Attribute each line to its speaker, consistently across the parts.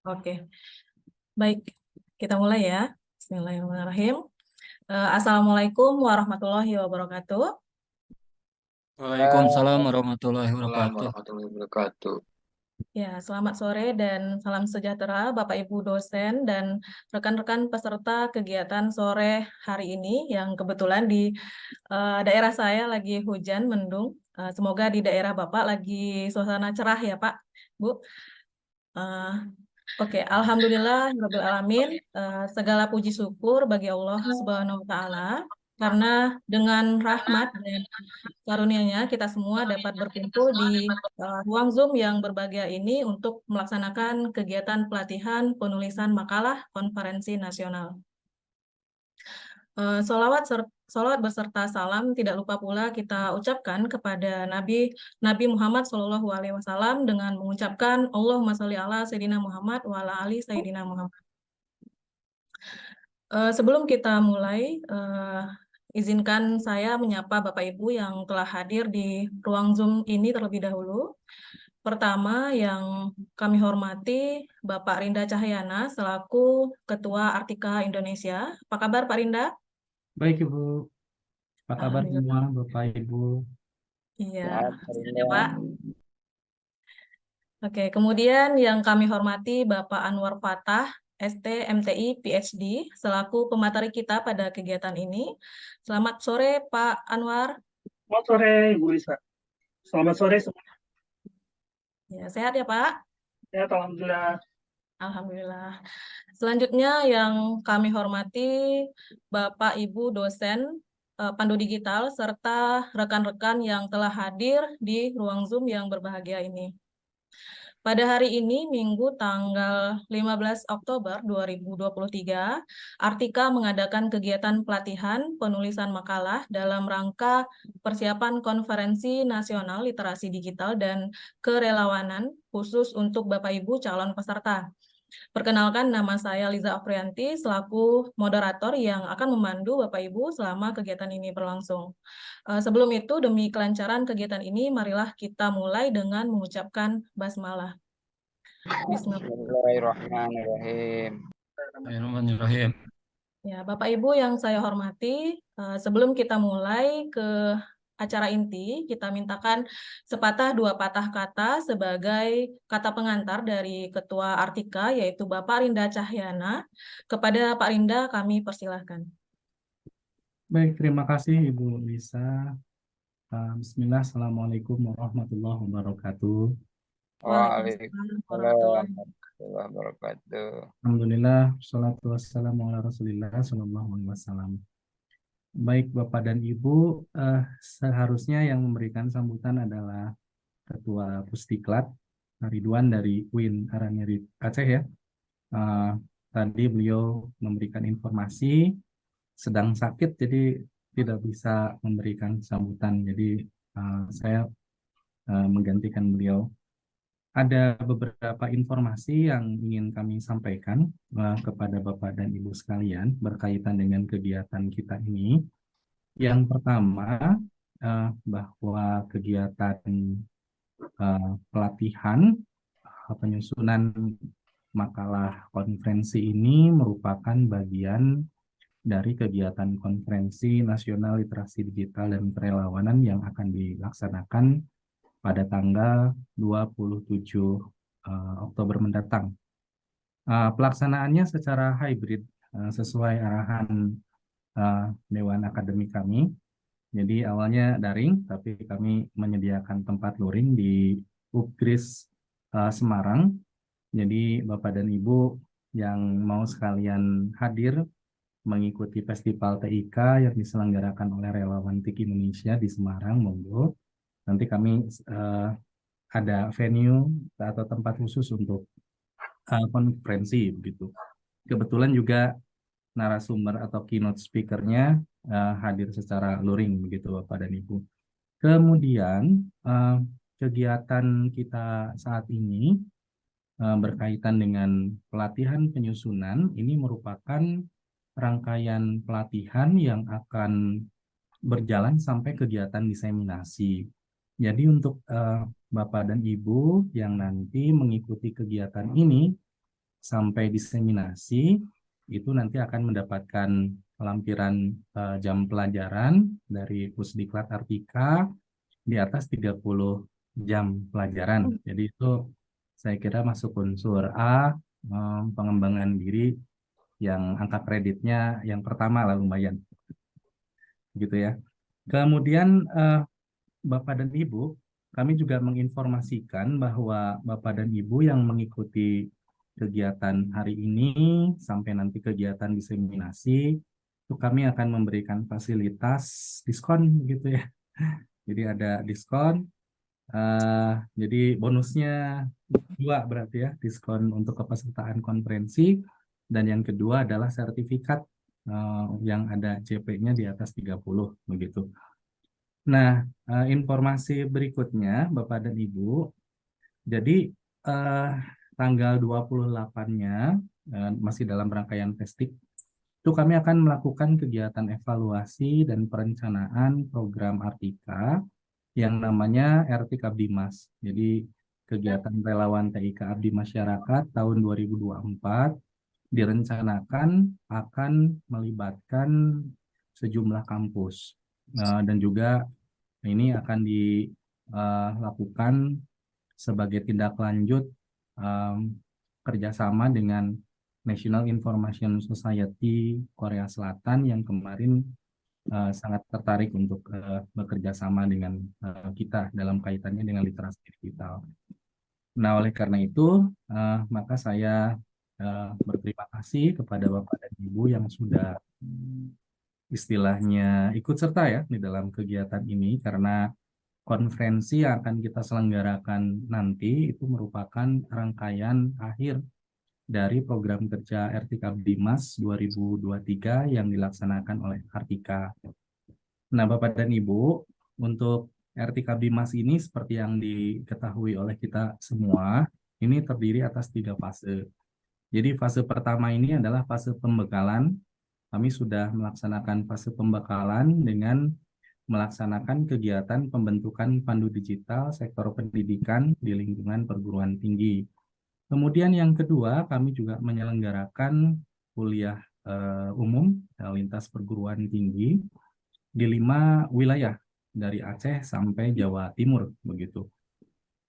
Speaker 1: Oke, baik. Kita mulai ya. Bismillahirrahmanirrahim. Assalamualaikum warahmatullahi wabarakatuh.
Speaker 2: Waalaikumsalam warahmatullahi
Speaker 3: Waalaikumsalam
Speaker 2: wabarakatuh.
Speaker 3: warahmatullahi wabarakatuh.
Speaker 1: Ya, selamat sore dan salam sejahtera Bapak Ibu dosen dan rekan-rekan peserta kegiatan sore hari ini yang kebetulan di daerah saya lagi hujan mendung. Semoga di daerah Bapak lagi suasana cerah ya Pak, Bu. Eh, Oke, Alhamdulillah, Rabbil Alamin. Segala puji syukur bagi Allah Subhanahu Wa Taala karena dengan rahmat dan karunia-Nya kita semua dapat berkumpul di ruang Zoom yang berbahagia ini untuk melaksanakan kegiatan pelatihan penulisan makalah konferensi nasional. Salawat beserta salam tidak lupa pula kita ucapkan kepada Nabi Muhammad SAW dengan mengucapkan Allahumma sholli ala Sayyidina Muhammad wa ala ali Sayyidina Muhammad. Sebelum kita mulai, izinkan saya menyapa Bapak Ibu yang telah hadir di ruang Zoom ini terlebih dahulu. Pertama, yang kami hormati Bapak Rinda Cahyana selaku Ketua Artika Indonesia. Apa kabar Pak Rinda?
Speaker 2: Baik Ibu, apa kabar
Speaker 1: Alhamdulillah.
Speaker 2: semua Bapak Ibu?
Speaker 1: Iya,
Speaker 3: Sehat,
Speaker 1: sehat ya Pak. Oke, kemudian yang kami hormati Bapak Anwar Fatah, ST, MTI, PhD, selaku pemateri kita pada kegiatan ini. Selamat sore Pak Anwar.
Speaker 4: Selamat sore, Ibu Lisa. Selamat sore semua.
Speaker 1: Ya, sehat ya Pak?
Speaker 4: Sehat, Alhamdulillah.
Speaker 1: Alhamdulillah. Selanjutnya yang kami hormati Bapak Ibu dosen Pandu Digital serta rekan-rekan yang telah hadir di ruang Zoom yang berbahagia ini. Pada hari ini, Minggu tanggal 15 Oktober 2023, Artika mengadakan kegiatan pelatihan penulisan makalah dalam rangka persiapan Konferensi Nasional Literasi Digital dan Kerelawanan khusus untuk Bapak Ibu calon peserta. Perkenalkan, nama saya Liza Afrianti selaku moderator yang akan memandu Bapak Ibu selama kegiatan ini berlangsung. Sebelum itu, demi kelancaran kegiatan ini, marilah kita mulai dengan mengucapkan basmalah.
Speaker 3: Bismillahirrahmanirrahim.
Speaker 2: Bismillahirrahmanirrahim.
Speaker 1: Ya, Bapak Ibu yang saya hormati, sebelum kita mulai ke acara inti, kita mintakan sepatah dua patah kata sebagai kata pengantar dari Ketua Artika, yaitu Bapak Rinda Cahyana. Kepada Pak Rinda, kami persilahkan.
Speaker 2: Baik, terima kasih Ibu Lisa. Bismillah, Assalamualaikum warahmatullahi wabarakatuh.
Speaker 1: Waalaikumsalam warahmatullahi
Speaker 3: Warahmatullahi wabarakatuh.
Speaker 2: Alhamdulillah, salatu wassalamu ala rasulillah sallallahu alaihi wasallam. Baik Bapak dan Ibu, seharusnya yang memberikan sambutan adalah Ketua Pusdiklat Ridwan dari UIN Aranyari Aceh ya. Tadi beliau memberikan informasi sedang sakit, jadi tidak bisa memberikan sambutan. Jadi saya menggantikan beliau. Ada beberapa informasi yang ingin kami sampaikan kepada Bapak dan Ibu sekalian berkaitan dengan kegiatan kita ini. Yang pertama, bahwa kegiatan pelatihan penyusunan makalah konferensi ini merupakan bagian dari kegiatan Konferensi Nasional Literasi Digital dan Kerelawanan yang akan dilaksanakan pada tanggal 27 Oktober mendatang. Pelaksanaannya secara hybrid sesuai arahan Dewan Akademik kami. Jadi awalnya daring, tapi kami menyediakan tempat luring di UPGRIS Semarang. Jadi Bapak dan Ibu yang mau sekalian hadir mengikuti Festival TIK yang diselenggarakan oleh Relawan TIK Indonesia di Semarang, monggo. Nanti kami ada venue atau tempat khusus untuk konferensi begitu. Kebetulan juga narasumber atau keynote speaker-nya hadir secara luring begitu Bapak dan Ibu. Kemudian kegiatan kita saat ini berkaitan dengan pelatihan penyusunan ini merupakan rangkaian pelatihan yang akan berjalan sampai kegiatan diseminasi. Jadi untuk Bapak dan Ibu yang nanti mengikuti kegiatan ini, sampai diseminasi itu nanti akan mendapatkan lampiran jam pelajaran dari Pusdiklat Artika di atas 30 jam pelajaran. Jadi itu saya kira masuk unsur A, pengembangan diri yang angka kreditnya yang pertama lah lumayan. Gitu ya. Kemudian Bapak dan Ibu, kami juga menginformasikan bahwa Bapak dan Ibu yang mengikuti kegiatan hari ini sampai nanti kegiatan diseminasi, itu kami akan memberikan fasilitas diskon gitu ya. Jadi ada diskon, jadi bonusnya 2 berarti ya, diskon untuk kepesertaan konferensi, dan yang kedua adalah sertifikat yang ada CP-nya di atas 30 begitu. Nah, informasi berikutnya Bapak dan Ibu, jadi tanggal 28-nya masih dalam rangkaian Festik, itu kami akan melakukan kegiatan evaluasi dan perencanaan program Artika yang namanya RTIK Abdimas. Jadi kegiatan relawan TIK Abdi Masyarakat tahun 2024 direncanakan akan melibatkan sejumlah kampus dan juga ini akan dilakukan sebagai tindak lanjut kerjasama dengan National Information Society Korea Selatan yang kemarin sangat tertarik untuk bekerja sama dengan kita dalam kaitannya dengan literasi digital. Nah, oleh karena itu, maka saya berterima kasih kepada Bapak dan Ibu yang sudah istilahnya ikut serta ya di dalam kegiatan ini, karena konferensi yang akan kita selenggarakan nanti itu merupakan rangkaian akhir dari program kerja RTIK Abdimas 2023 yang dilaksanakan oleh Artika. Nah, Bapak dan Ibu, untuk RTIK Abdimas ini seperti yang diketahui oleh kita semua, ini terdiri atas 3 fase. Jadi fase pertama ini adalah fase pembekalan. Kami sudah melaksanakan fase pembekalan dengan melaksanakan kegiatan pembentukan pandu digital sektor pendidikan di lingkungan perguruan tinggi. Kemudian yang kedua, kami juga menyelenggarakan kuliah umum lintas perguruan tinggi di 5 wilayah dari Aceh sampai Jawa Timur begitu.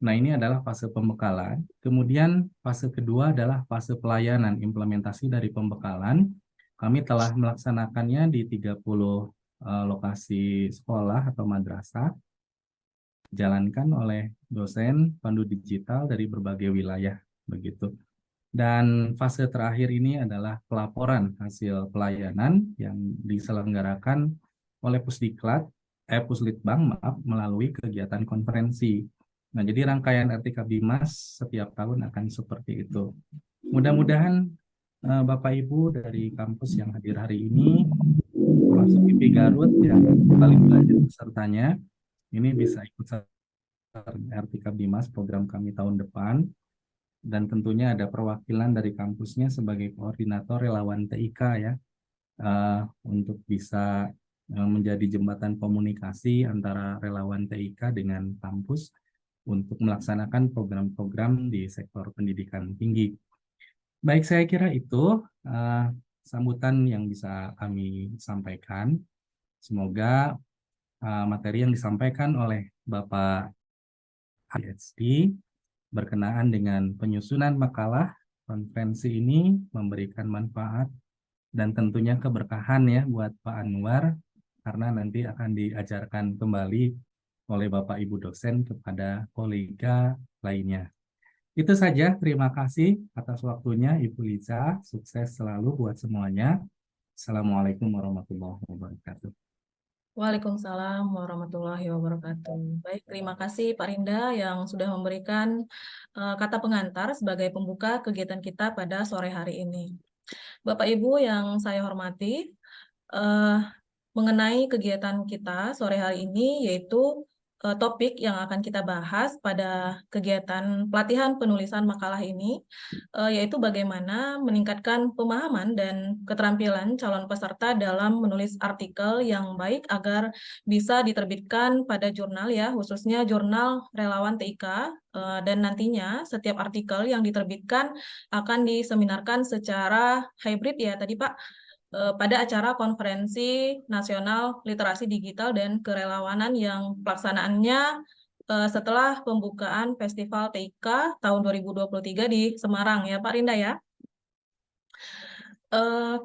Speaker 2: Nah, ini adalah fase pembekalan. Kemudian fase kedua adalah fase pelayanan implementasi dari pembekalan. Kami telah melaksanakannya di 30 lokasi sekolah atau madrasah, dijalankan oleh dosen pandu digital dari berbagai wilayah begitu. Dan fase terakhir ini adalah pelaporan hasil pelayanan yang diselenggarakan oleh Puslitbang melalui kegiatan konferensi. Nah, jadi rangkaian RTIK Abdimas setiap tahun akan seperti itu. Mudah-mudahan Bapak Ibu dari kampus yang hadir hari ini, termasuk IP Garut yang paling banyak pesertanya, ini bisa ikut RTIK Abdimas program kami tahun depan. Dan tentunya ada perwakilan dari kampusnya sebagai koordinator relawan TIK ya, untuk bisa menjadi jembatan komunikasi antara relawan TIK dengan kampus untuk melaksanakan program-program di sektor pendidikan tinggi. Baik, saya kira itu sambutan yang bisa kami sampaikan. Semoga materi yang disampaikan oleh Bapak PhD berkenaan dengan penyusunan makalah konferensi ini memberikan manfaat dan tentunya keberkahan ya buat Pak Anwar, karena nanti akan diajarkan kembali oleh Bapak Ibu dosen kepada kolega lainnya. Itu saja, terima kasih atas waktunya Ibu Liza, sukses selalu buat semuanya. Assalamualaikum warahmatullahi wabarakatuh.
Speaker 1: Waalaikumsalam warahmatullahi wabarakatuh. Baik, terima kasih Pak Rinda yang sudah memberikan kata pengantar sebagai pembuka kegiatan kita pada sore hari ini. Bapak Ibu yang saya hormati, mengenai kegiatan kita sore hari ini yaitu topik yang akan kita bahas pada kegiatan pelatihan penulisan makalah ini, yaitu bagaimana meningkatkan pemahaman dan keterampilan calon peserta dalam menulis artikel yang baik agar bisa diterbitkan pada jurnal ya, khususnya jurnal relawan TIK, dan nantinya setiap artikel yang diterbitkan akan diseminarkan secara hybrid ya tadi Pak, pada acara Konferensi Nasional Literasi Digital dan Kerelawanan yang pelaksanaannya setelah pembukaan Festival TIK tahun 2023 di Semarang ya Pak Rinda ya.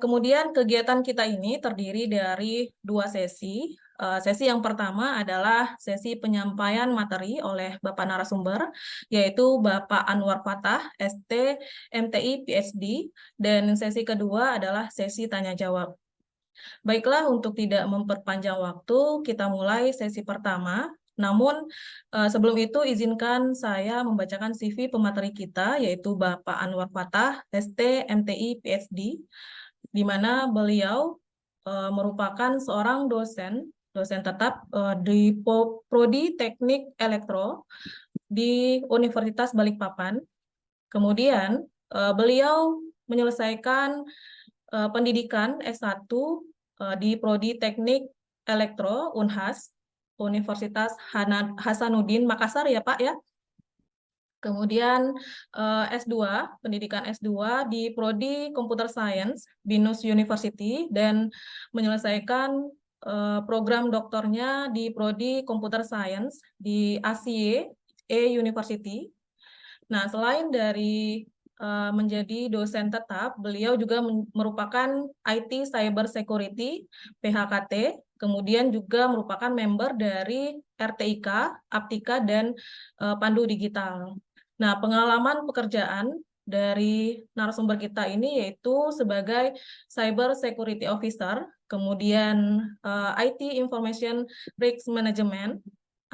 Speaker 1: Kemudian kegiatan kita ini terdiri dari 2 sesi. Sesi yang pertama adalah sesi penyampaian materi oleh Bapak narasumber, yaitu Bapak Anwar Fatah, ST, MTI, PhD, dan sesi kedua adalah sesi tanya-jawab. Baiklah, untuk tidak memperpanjang waktu, kita mulai sesi pertama. Namun, sebelum itu izinkan saya membacakan CV pemateri kita, yaitu Bapak Anwar Fatah, ST, MTI, PhD, di mana beliau merupakan seorang dosen tetap di Prodi Teknik Elektro di Universitas Balikpapan. Kemudian, beliau menyelesaikan pendidikan S1 di Prodi Teknik Elektro Unhas, Universitas Hasanuddin Makassar ya Pak ya. Kemudian S2, pendidikan S2 di Prodi Computer Science, Binus University, dan menyelesaikan program doktornya di Prodi Computer Science di ASIE University. Nah, selain dari menjadi dosen tetap, beliau juga merupakan IT Cyber Security PHKT, kemudian juga merupakan member dari RTIK, Aptika, dan Pandu Digital. Nah, pengalaman pekerjaan dari narasumber kita ini yaitu sebagai Cyber Security Officer, kemudian IT Information Risk Management,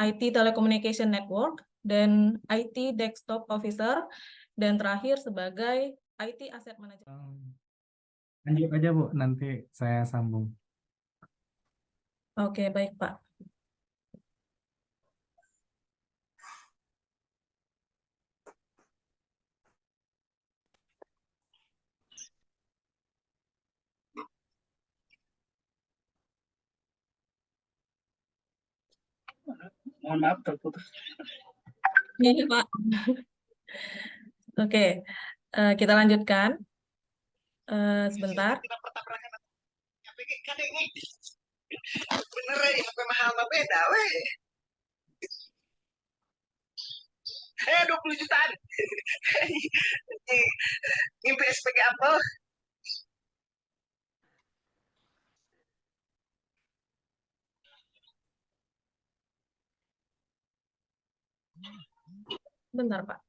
Speaker 1: IT Telecommunication Network, dan IT Desktop Officer, dan terakhir sebagai IT Asset Manager.
Speaker 2: Lanjut aja Bu, nanti saya sambung.
Speaker 1: Oke, baik Pak.
Speaker 4: Mohon maaf terputus.
Speaker 1: Iya Pak. Oke, kita lanjutkan. Sebentar.
Speaker 5: Bener ya, HP mahal mah beda, weh. 20 jutaan. Mimpi SPG apa?
Speaker 1: Bentar Pak.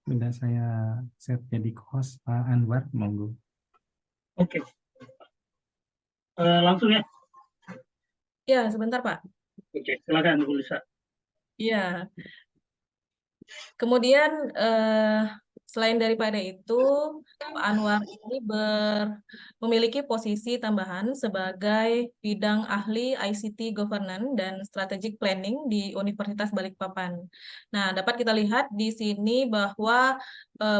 Speaker 2: Sudah saya set jadi host Pak Anwar, monggo.
Speaker 4: Oke. Langsung ya.
Speaker 1: Ya, sebentar Pak.
Speaker 4: Oke, silakan Bu Lisa.
Speaker 1: Iya. Kemudian selain daripada itu, Pak Anwar ini memiliki posisi tambahan sebagai bidang ahli ICT Governance dan Strategic Planning di Universitas Balikpapan. Nah, dapat kita lihat di sini bahwa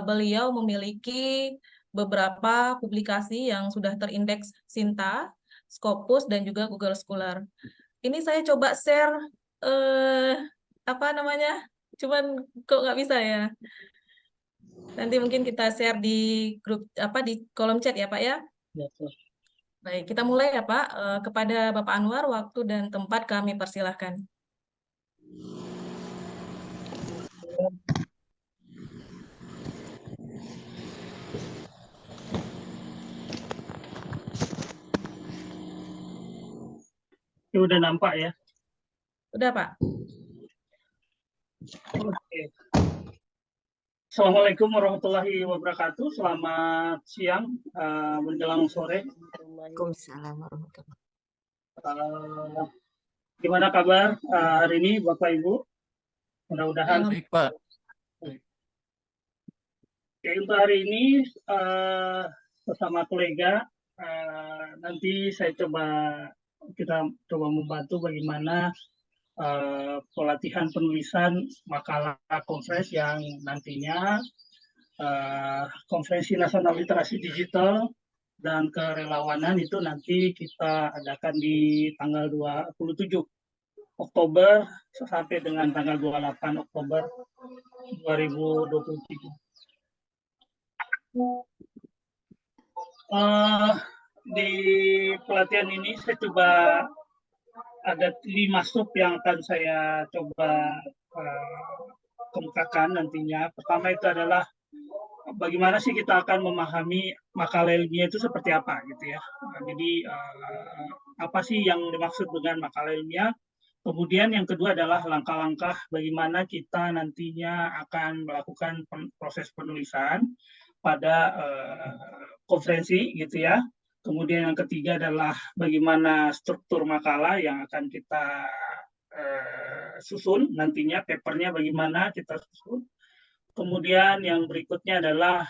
Speaker 1: beliau memiliki beberapa publikasi yang sudah terindeks Sinta, Scopus, dan juga Google Scholar. Ini saya coba share apa namanya? Cuman kok nggak bisa ya. Nanti mungkin kita share di grup di kolom chat ya Pak ya.
Speaker 4: Ya,
Speaker 1: Baik, kita mulai ya Pak. Kepada Bapak Anwar, waktu dan tempat kami persilahkan.
Speaker 4: Ini udah nampak ya.
Speaker 1: Udah Pak.
Speaker 4: Oke. Assalamualaikum warahmatullahi wabarakatuh. Selamat siang menjelang sore.
Speaker 6: Waalaikumsalam warahmatullahi wabarakatuh.
Speaker 4: Eh, Gimana kabar hari ini Bapak Ibu? Mudah-mudahan.
Speaker 1: Alhamdulillah.
Speaker 6: Baik, Pak.
Speaker 4: Oke, untuk hari ini bersama kolega nanti kita coba membantu bagaimana pelatihan penulisan makalah konferensi yang nantinya Konferensi Nasional Literasi Digital dan Kerelawanan itu nanti kita adakan di tanggal 27 Oktober sampai dengan tanggal 28 Oktober 2023. Di pelatihan ini saya coba ada 5 sub yang akan saya coba kemukakan nantinya. Pertama itu adalah bagaimana sih kita akan memahami makalah ilmiah itu seperti apa gitu ya. Jadi apa sih yang dimaksud dengan makalah ilmiah? Kemudian yang kedua adalah langkah-langkah bagaimana kita nantinya akan melakukan proses penulisan pada konferensi gitu ya. Kemudian yang ketiga adalah bagaimana struktur makalah yang akan kita susun nantinya, papernya bagaimana kita susun. Kemudian yang berikutnya adalah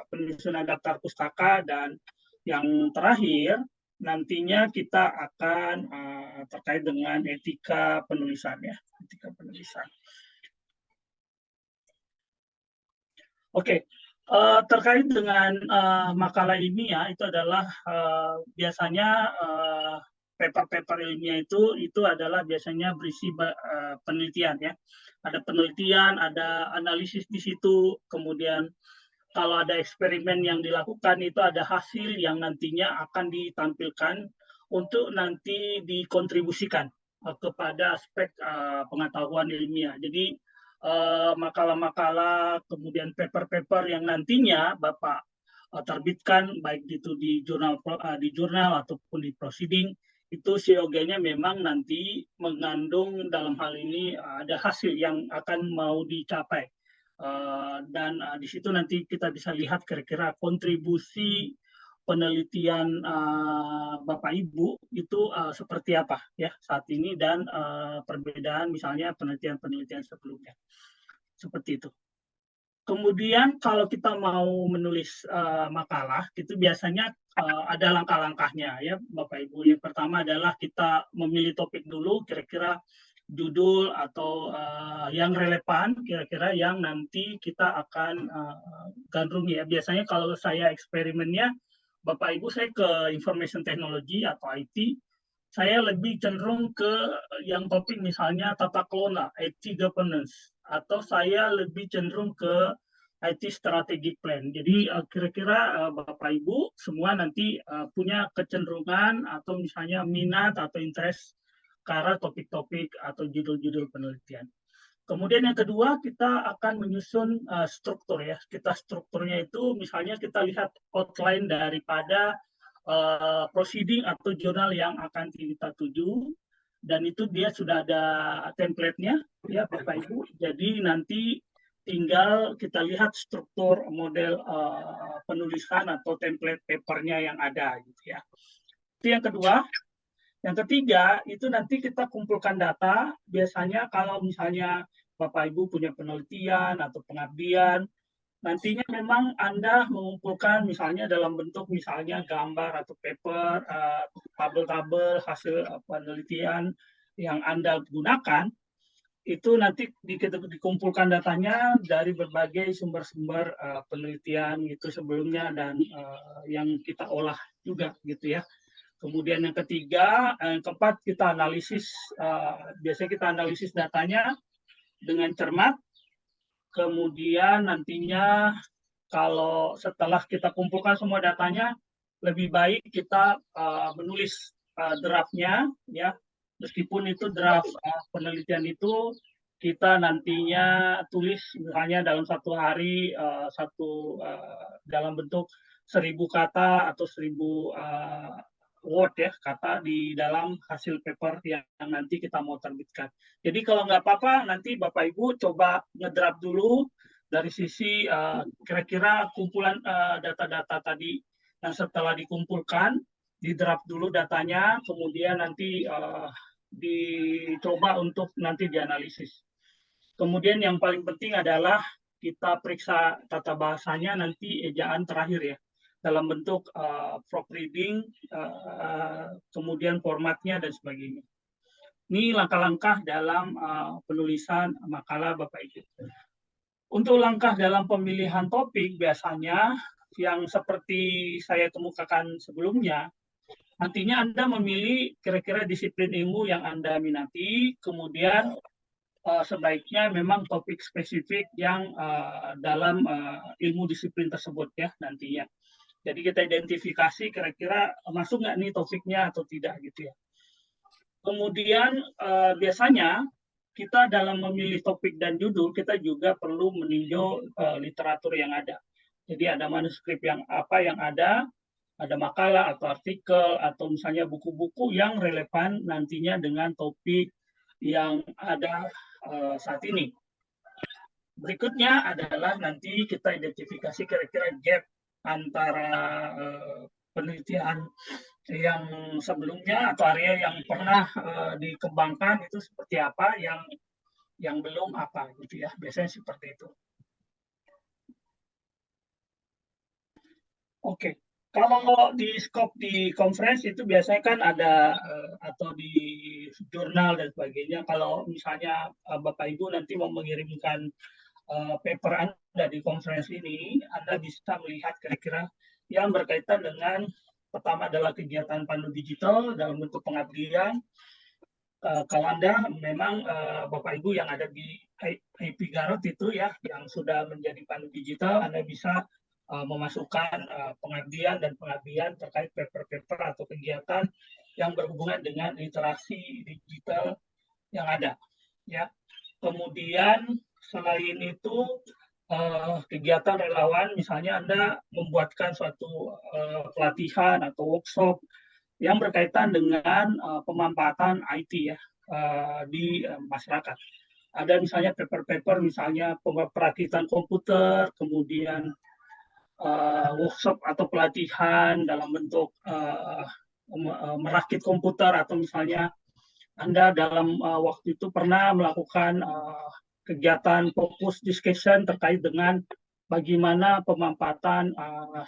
Speaker 4: penyusunan daftar pustaka, dan yang terakhir nantinya kita akan terkait dengan etika penulisan ya, etika penulisan. Oke. Terkait dengan makalah ilmiah itu adalah biasanya paper-paper ilmiah itu adalah biasanya berisi penelitian ya. Ada penelitian, ada analisis di situ, kemudian kalau ada eksperimen yang dilakukan itu ada hasil yang nantinya akan ditampilkan untuk nanti dikontribusikan kepada aspek pengetahuan ilmiah. Jadi makalah-makalah, kemudian paper-paper yang nantinya Bapak terbitkan, baik itu di jurnal ataupun di proceeding, itu siogianya memang nanti mengandung dalam hal ini ada hasil yang akan mau dicapai. Dan di situ nanti kita bisa lihat kira-kira kontribusi penelitian Bapak Ibu itu seperti apa ya saat ini, dan perbedaan misalnya penelitian-penelitian sebelumnya. Seperti itu. Kemudian kalau kita mau menulis makalah, itu biasanya ada langkah-langkahnya ya Bapak Ibu. Yang pertama adalah kita memilih topik dulu, kira-kira judul atau yang relevan, kira-kira yang nanti kita akan gandrungi ya. Biasanya kalau saya eksperimennya, Bapak Ibu, saya ke information technology atau IT, saya lebih cenderung ke yang topik misalnya tata kelola, IT governance, atau saya lebih cenderung ke IT strategic plan. Jadi kira-kira Bapak Ibu semua nanti punya kecenderungan atau misalnya minat atau interest ke arah topik-topik atau judul-judul penelitian. Kemudian yang kedua, kita akan menyusun struktur ya. Strukturnya itu misalnya kita lihat outline daripada proceeding atau jurnal yang akan kita tuju, dan itu dia sudah ada template-nya ya Bapak Ibu. Jadi nanti tinggal kita lihat struktur model penulisan atau template papernya yang ada gitu ya. Itu yang kedua. Yang ketiga, itu nanti kita kumpulkan data. Biasanya kalau misalnya Bapak Ibu punya penelitian atau pengabdian, nantinya memang Anda mengumpulkan misalnya dalam bentuk misalnya gambar atau paper, tabel-tabel hasil penelitian yang Anda gunakan, itu nanti dikumpulkan datanya dari berbagai sumber-sumber penelitian itu sebelumnya dan yang kita olah juga gitu ya. Kemudian yang ketiga, yang keempat, kita analisis. Biasanya kita analisis datanya dengan cermat. Kemudian nantinya kalau setelah kita kumpulkan semua datanya, lebih baik kita menulis draftnya, ya. Meskipun itu draft penelitian itu kita nantinya tulis misalnya dalam satu hari dalam bentuk 1000 kata atau 1000 word ya, kata di dalam hasil paper yang nanti kita mau terbitkan. Jadi kalau nggak apa-apa, nanti Bapak Ibu coba ngedraft dulu dari sisi kira-kira kumpulan data-data tadi yang setelah dikumpulkan, di draft dulu datanya, kemudian nanti dicoba untuk nanti dianalisis. Kemudian yang paling penting adalah kita periksa tata bahasanya nanti ejaan terakhir ya, dalam bentuk proofreading, kemudian formatnya dan sebagainya. Ini langkah-langkah dalam penulisan makalah Bapak Ibu. Untuk langkah dalam pemilihan topik biasanya yang seperti saya kemukakan sebelumnya, nantinya Anda memilih kira-kira disiplin ilmu yang Anda minati, kemudian sebaiknya memang topik spesifik yang dalam ilmu disiplin tersebut ya nantinya. Jadi kita identifikasi kira-kira masuk nggak nih topiknya atau tidak gitu ya. Kemudian biasanya kita dalam memilih topik dan judul kita juga perlu meninjau literatur yang ada. Jadi ada manuskrip yang ada makalah atau artikel atau misalnya buku-buku yang relevan nantinya dengan topik yang ada saat ini. Berikutnya adalah nanti kita identifikasi kira-kira gap antara penelitian yang sebelumnya atau area yang pernah dikembangkan itu seperti apa, yang belum apa gitu ya. Biasanya seperti itu. Oke. Kalau di scope di conference itu biasanya kan ada atau di jurnal dan sebagainya. Kalau misalnya Bapak Ibu nanti mau mengirimkan paper Anda di conference ini, Anda bisa melihat kira-kira yang berkaitan dengan pertama adalah kegiatan pandu digital dalam bentuk pengabdian. Kalau Anda memang Bapak Ibu yang ada di IP Garut itu ya, yang sudah menjadi pandu digital, Anda bisa memasukkan pengabdian terkait paper-paper atau kegiatan yang berhubungan dengan literasi digital yang ada. Ya. Kemudian selain itu kegiatan relawan, misalnya Anda membuatkan suatu pelatihan atau workshop yang berkaitan dengan pemanfaatan IT ya di masyarakat. Ada misalnya paper-paper, misalnya perakitan komputer, kemudian workshop atau pelatihan dalam bentuk merakit komputer, atau misalnya Anda dalam waktu itu pernah melakukan kegiatan fokus discussion terkait dengan bagaimana pemanfaatan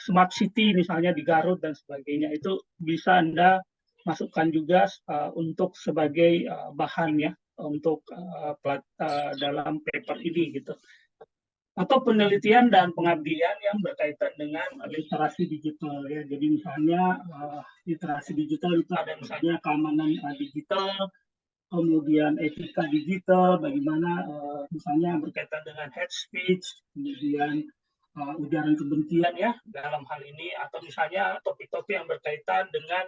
Speaker 4: smart city misalnya di Garut dan sebagainya. Itu bisa Anda masukkan juga untuk sebagai bahan ya untuk dalam paper ini gitu. Atau penelitian dan pengabdian yang berkaitan dengan literasi digital ya. Jadi misalnya literasi digital itu ada misalnya keamanan digital, kemudian etika digital, bagaimana misalnya berkaitan dengan hate speech, kemudian ujaran kebencian ya dalam hal ini, atau misalnya topik-topik yang berkaitan dengan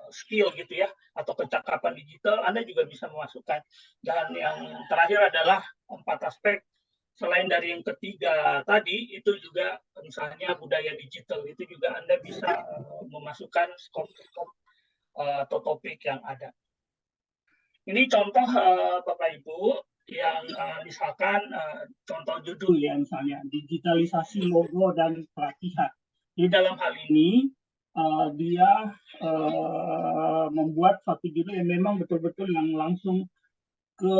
Speaker 4: skill gitu ya, atau kecakapan digital, Anda juga bisa memasukkan. Dan yang terakhir adalah 4 aspek. Selain dari yang ketiga tadi, itu juga misalnya budaya digital, itu juga Anda bisa memasukkan skop-skop atau topik yang ada. Ini contoh Bapak Ibu yang misalkan contoh judul ya, misalnya digitalisasi logo dan pelatihan. Di dalam hal ini dia membuat satu judul yang memang betul-betul yang langsung ke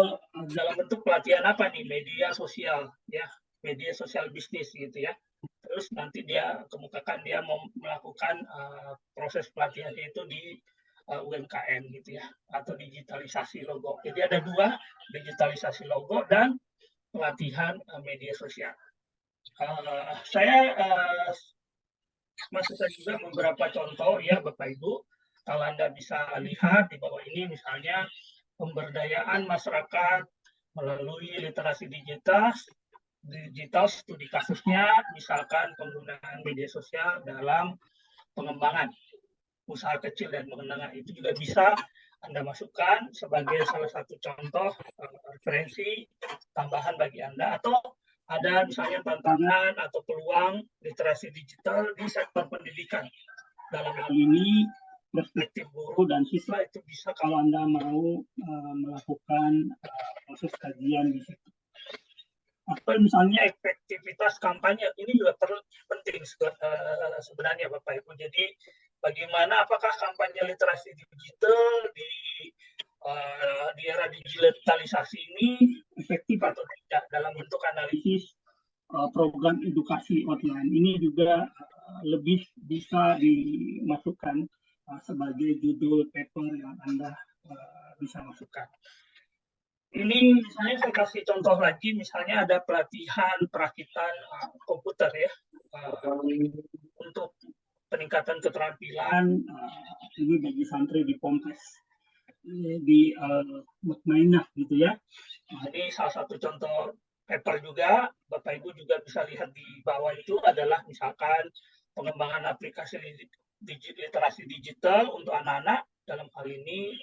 Speaker 4: dalam bentuk pelatihan apa nih, media sosial ya, media sosial bisnis gitu ya. Terus nanti dia kemukakan dia mau melakukan proses pelatihannya itu di UMKM gitu ya, atau digitalisasi logo. Jadi ada 2, digitalisasi logo dan pelatihan media sosial. Saya masukkan juga beberapa contoh ya Bapak Ibu. Kalau Anda bisa lihat di bawah ini misalnya pemberdayaan masyarakat melalui literasi digital studi kasusnya, misalkan penggunaan media sosial dalam pengembangan usaha kecil dan menengah, itu juga bisa Anda masukkan sebagai salah satu contoh referensi tambahan bagi Anda. Atau ada misalnya tantangan atau peluang literasi digital di sektor pendidikan. Dalam hal ini perspektif guru dan siswa, itu bisa kalau Anda mau melakukan proses kajian di situ. atau misalnya efektivitas kampanye, ini juga penting sebenarnya Bapak Ibu. Jadi bagaimana, apakah kampanye literasi digital di era digitalisasi ini efektif atau tidak dalam bentuk analisis program edukasi online. Ini juga lebih bisa dimasukkan sebagai judul paper yang Anda bisa masukkan. Ini misalnya saya kasih contoh lagi, misalnya ada pelatihan perakitan komputer ya, untuk peningkatan keterampilan ini bagi santri di Ponpes di Mutmainah gitu ya. Nah, ini salah satu contoh paper juga. Bapak Ibu juga bisa lihat di bawah itu adalah misalkan pengembangan aplikasi literasi digital untuk anak-anak, dalam hal ini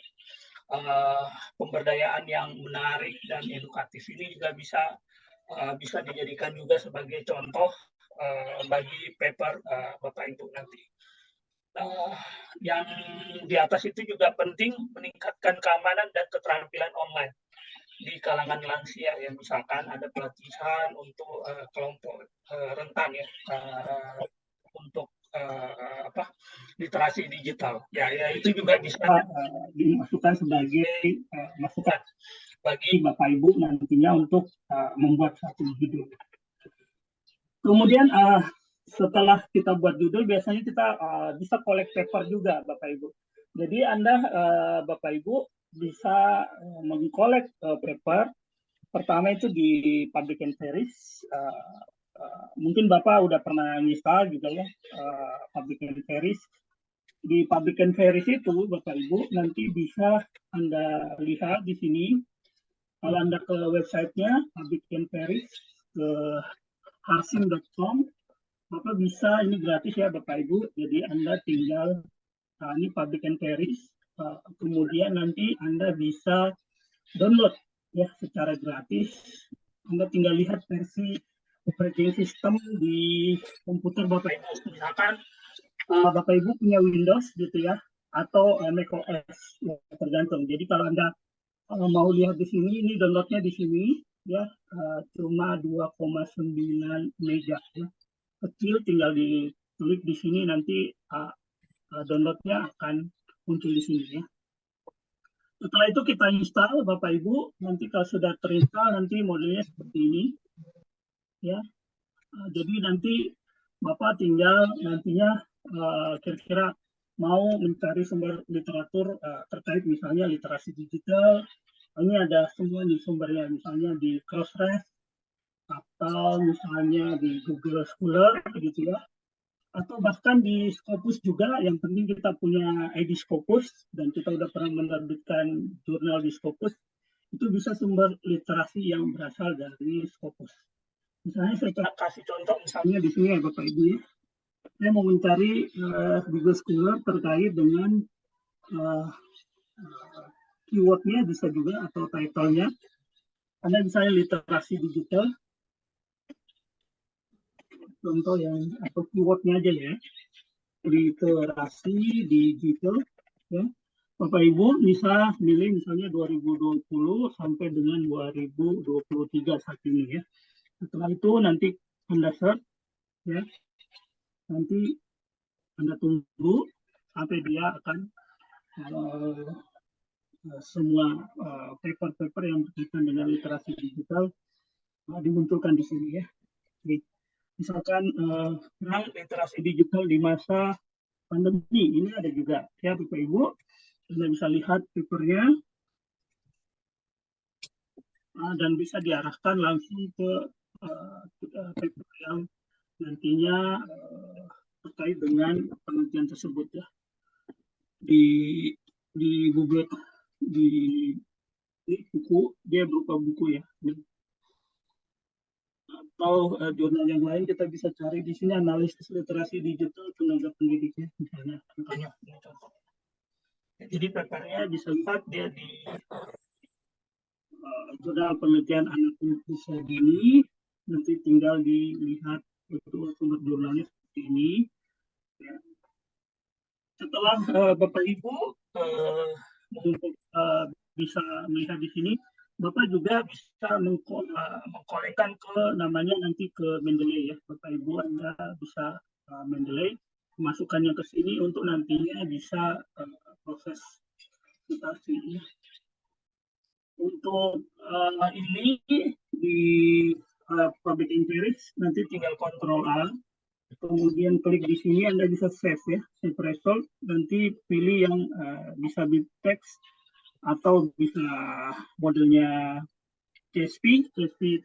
Speaker 4: pemberdayaan yang menarik dan edukatif. Ini juga bisa dijadikan juga sebagai contoh bagi paper Bapak Ibu nanti. Yang di atas itu juga penting meningkatkan keamanan dan keterampilan online di kalangan lansia, ya misalkan ada pelatihan untuk kelompok rentan ya, untuk literasi digital ya itu juga bisa dimasukkan sebagai masukan bagi Bapak Ibu nantinya untuk membuat satu judul. Kemudian setelah kita buat judul, biasanya kita bisa collect paper juga Bapak Ibu. Jadi Anda Bapak Ibu bisa mengkolek paper. Pertama itu di Public and Series. Mungkin Bapak udah pernah install juga ya Public and Series. Di Public and Series itu Bapak Ibu nanti bisa Anda lihat di sini. Kalau Anda ke websitenya Public and Series ke harsing.com, Bapak bisa, ini gratis ya Bapak Ibu. Jadi Anda tinggal ini Public and Series, kemudian nanti Anda bisa download ya secara gratis. Anda tinggal lihat versi operating system di komputer Bapak Ibu. Misalkan Bapak Ibu punya Windows gitu ya, atau macOS, ya, tergantung. Jadi kalau Anda mau lihat di sini, ini downloadnya di sini ya, cuma 2,9 mega ya. Kecil, tinggal diklik di sini, nanti downloadnya akan muncul di sini ya. Setelah itu kita install Bapak Ibu, nanti kalau sudah terinstall nanti modelnya seperti ini ya. Jadi nanti Bapak tinggal nantinya kira-kira mau mencari sumber literatur terkait misalnya literasi digital. Ini ada semua nih sumbernya, misalnya di Crossref atau misalnya di Google Scholar gitu ya, atau bahkan di Scopus juga. Yang penting kita punya ID Scopus dan kita udah pernah menerbitkan jurnal di Scopus, itu bisa sumber literasi yang berasal dari Scopus. Misalnya saya kasih contoh, misalnya di sini ya Bapak Ibu ya, saya mau mencari Google Scholar terkait dengan keywordnya bisa juga, atau title-nya. Anda misalnya literasi digital, contoh yang atau keywordnya aja ya, literasi digital ya. Bapak Ibu bisa milih misalnya 2020 sampai dengan 2023 saat ini ya. Setelah itu nanti Anda search ya, nanti Anda tunggu sampai dia akan semua paper-paper yang berkaitan dengan literasi digital dimunculkan di sini ya. Jadi, misalkan literasi digital di masa pandemi, ini ada juga ya Bapak Ibu. Anda bisa lihat papernya dan bisa diarahkan langsung ke paper yang nantinya terkait dengan penelitian tersebut ya. Di Google, di buku, dia berupa buku ya. Atau jurnal yang lain kita bisa cari di sini, analisis literasi digital tenaga pendidiknya misalnya, contohnya. Jadi papernya bisa lihat dia di jurnal penelitian anak usia dini, nanti tinggal dilihat itu sumber jurnalnya seperti ini. Ya. Setelah Bapak Ibu bisa melihat di sini, Bapak juga bisa mengkolekkan ke namanya nanti ke Mendeley ya. Bapak Ibu Anda bisa Mendeley masukkannya ke sini untuk nantinya bisa proses mutasi. Untuk ini di public interest nanti tinggal Ctrl A, kemudian klik di sini Anda bisa save ya, save result, nanti pilih yang bisa di text atau bisa modelnya CSV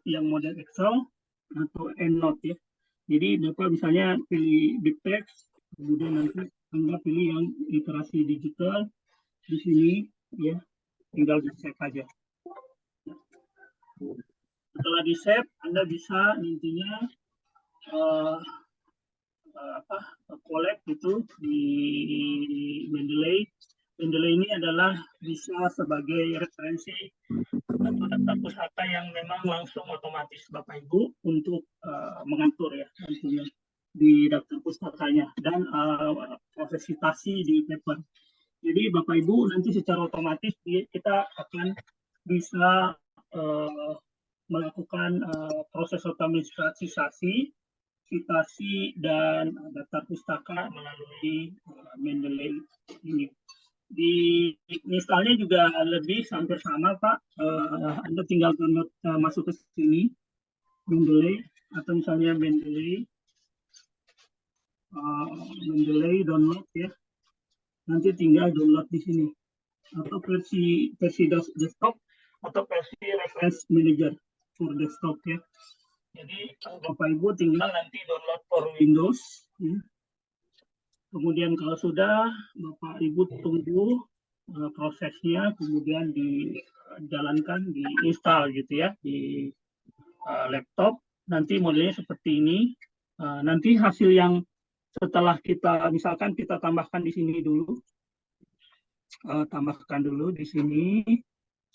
Speaker 4: yang model Excel atau EndNote ya. Jadi Bapak misalnya pilih big text, kemudian nanti Anda pilih yang literasi digital di sini ya, tinggal di save aja. Setelah di save, Anda bisa nantinya collect itu di Mendeley. Mendeley ini adalah bisa sebagai referensi atau daftar pustaka yang memang langsung otomatis Bapak Ibu untuk mengatur ya nantinya di daftar pustakanya dan proses citasi di paper. Jadi Bapak Ibu nanti secara otomatis kita akan bisa melakukan proses otomatisasi citasi dan daftar pustaka melalui Mendeley ini. Di misalnya juga lebih hampir sama Pak, Anda tinggal download masuk ke sini Mendeley atau misalnya Mendeley download ya, nanti tinggal download di sini atau versi desktop atau versi reference manager for desktop ya. Jadi Bapak Ibu tinggal nanti download for Windows ya. Kemudian kalau sudah Bapak Ibu tunggu prosesnya, kemudian dijalankan, diinstal gitu ya di laptop. Nanti modelnya seperti ini. Nanti hasil yang setelah kita misalkan kita tambahkan di sini dulu, tambahkan dulu di sini.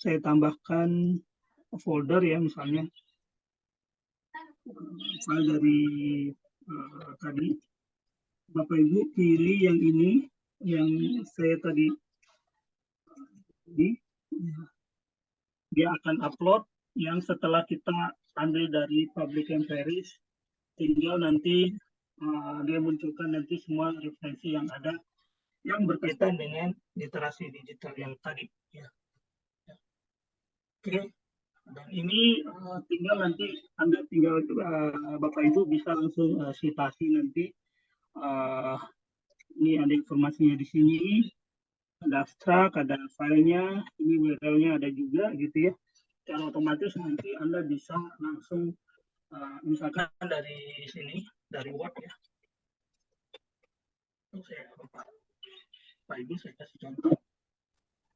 Speaker 4: Saya tambahkan folder ya misalnya file dari tadi. Bapak Ibu pilih yang ini, yang saya tadi, dia akan upload yang setelah kita ambil dari public inquiries, tinggal nanti dia munculkan nanti semua referensi yang ada yang berkaitan dengan literasi digital yang tadi. Ya. Oke, dan ini tinggal nanti Anda tinggal Bapak Ibu bisa langsung citasi nanti. Ini ada informasinya di sini, ada abstrak, ada filenya, ini URL-nya ada juga gitu ya. Secara otomatis nanti Anda bisa langsung misalkan dari sini, dari Word ya. Saya Pak Ibu saya kasih contoh,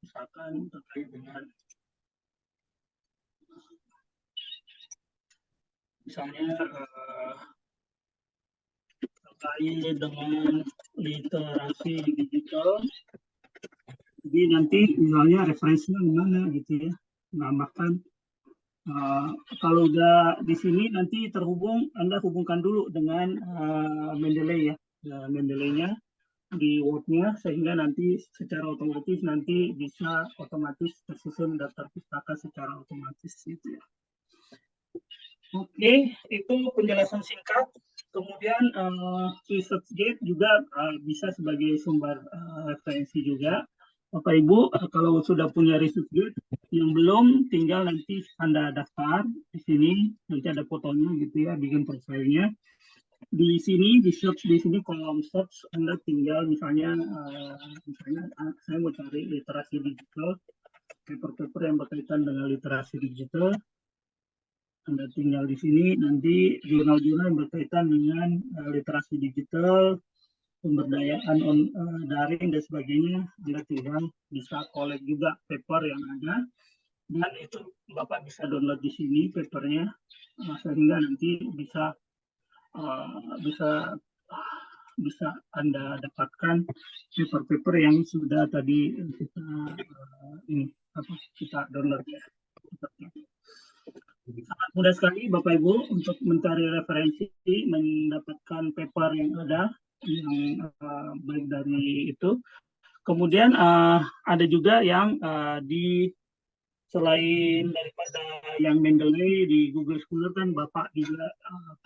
Speaker 4: misalkan terkait dengan misalnya terkait dengan literasi digital. Jadi nanti misalnya referensinya mana gitu ya, nambahkan. Kalau udah di sini nanti terhubung, Anda hubungkan dulu dengan Mendeley ya, Mendeley-nya di Word-nya, sehingga nanti secara otomatis nanti bisa otomatis tersusun daftar pustaka secara otomatis gitu ya. Oke, itu penjelasan singkat. Kemudian ResearchGate juga bisa sebagai sumber referensi juga. Bapak Ibu, kalau sudah punya ResearchGate, yang belum tinggal nanti Anda daftar di sini, nanti ada fotonya gitu ya, bikin profilnya. Di sini di search, di sini kolom search Anda tinggal misalnya saya mau cari literasi digital, paper-paper yang berkaitan dengan literasi digital. Anda tinggal di sini, nanti jurnal-jurnal yang berkaitan dengan literasi digital, pemberdayaan daring dan sebagainya, Anda tinggal bisa collect juga paper yang ada, dan itu Bapak bisa download di sini papernya, sehingga nanti bisa Anda dapatkan paper-paper yang sudah tadi kita download ya. Sangat mudah sekali Bapak Ibu untuk mencari referensi, mendapatkan paper yang ada, yang baik dari itu. Kemudian ada juga yang di selain daripada yang Mendeley di Google Scholar kan Bapak juga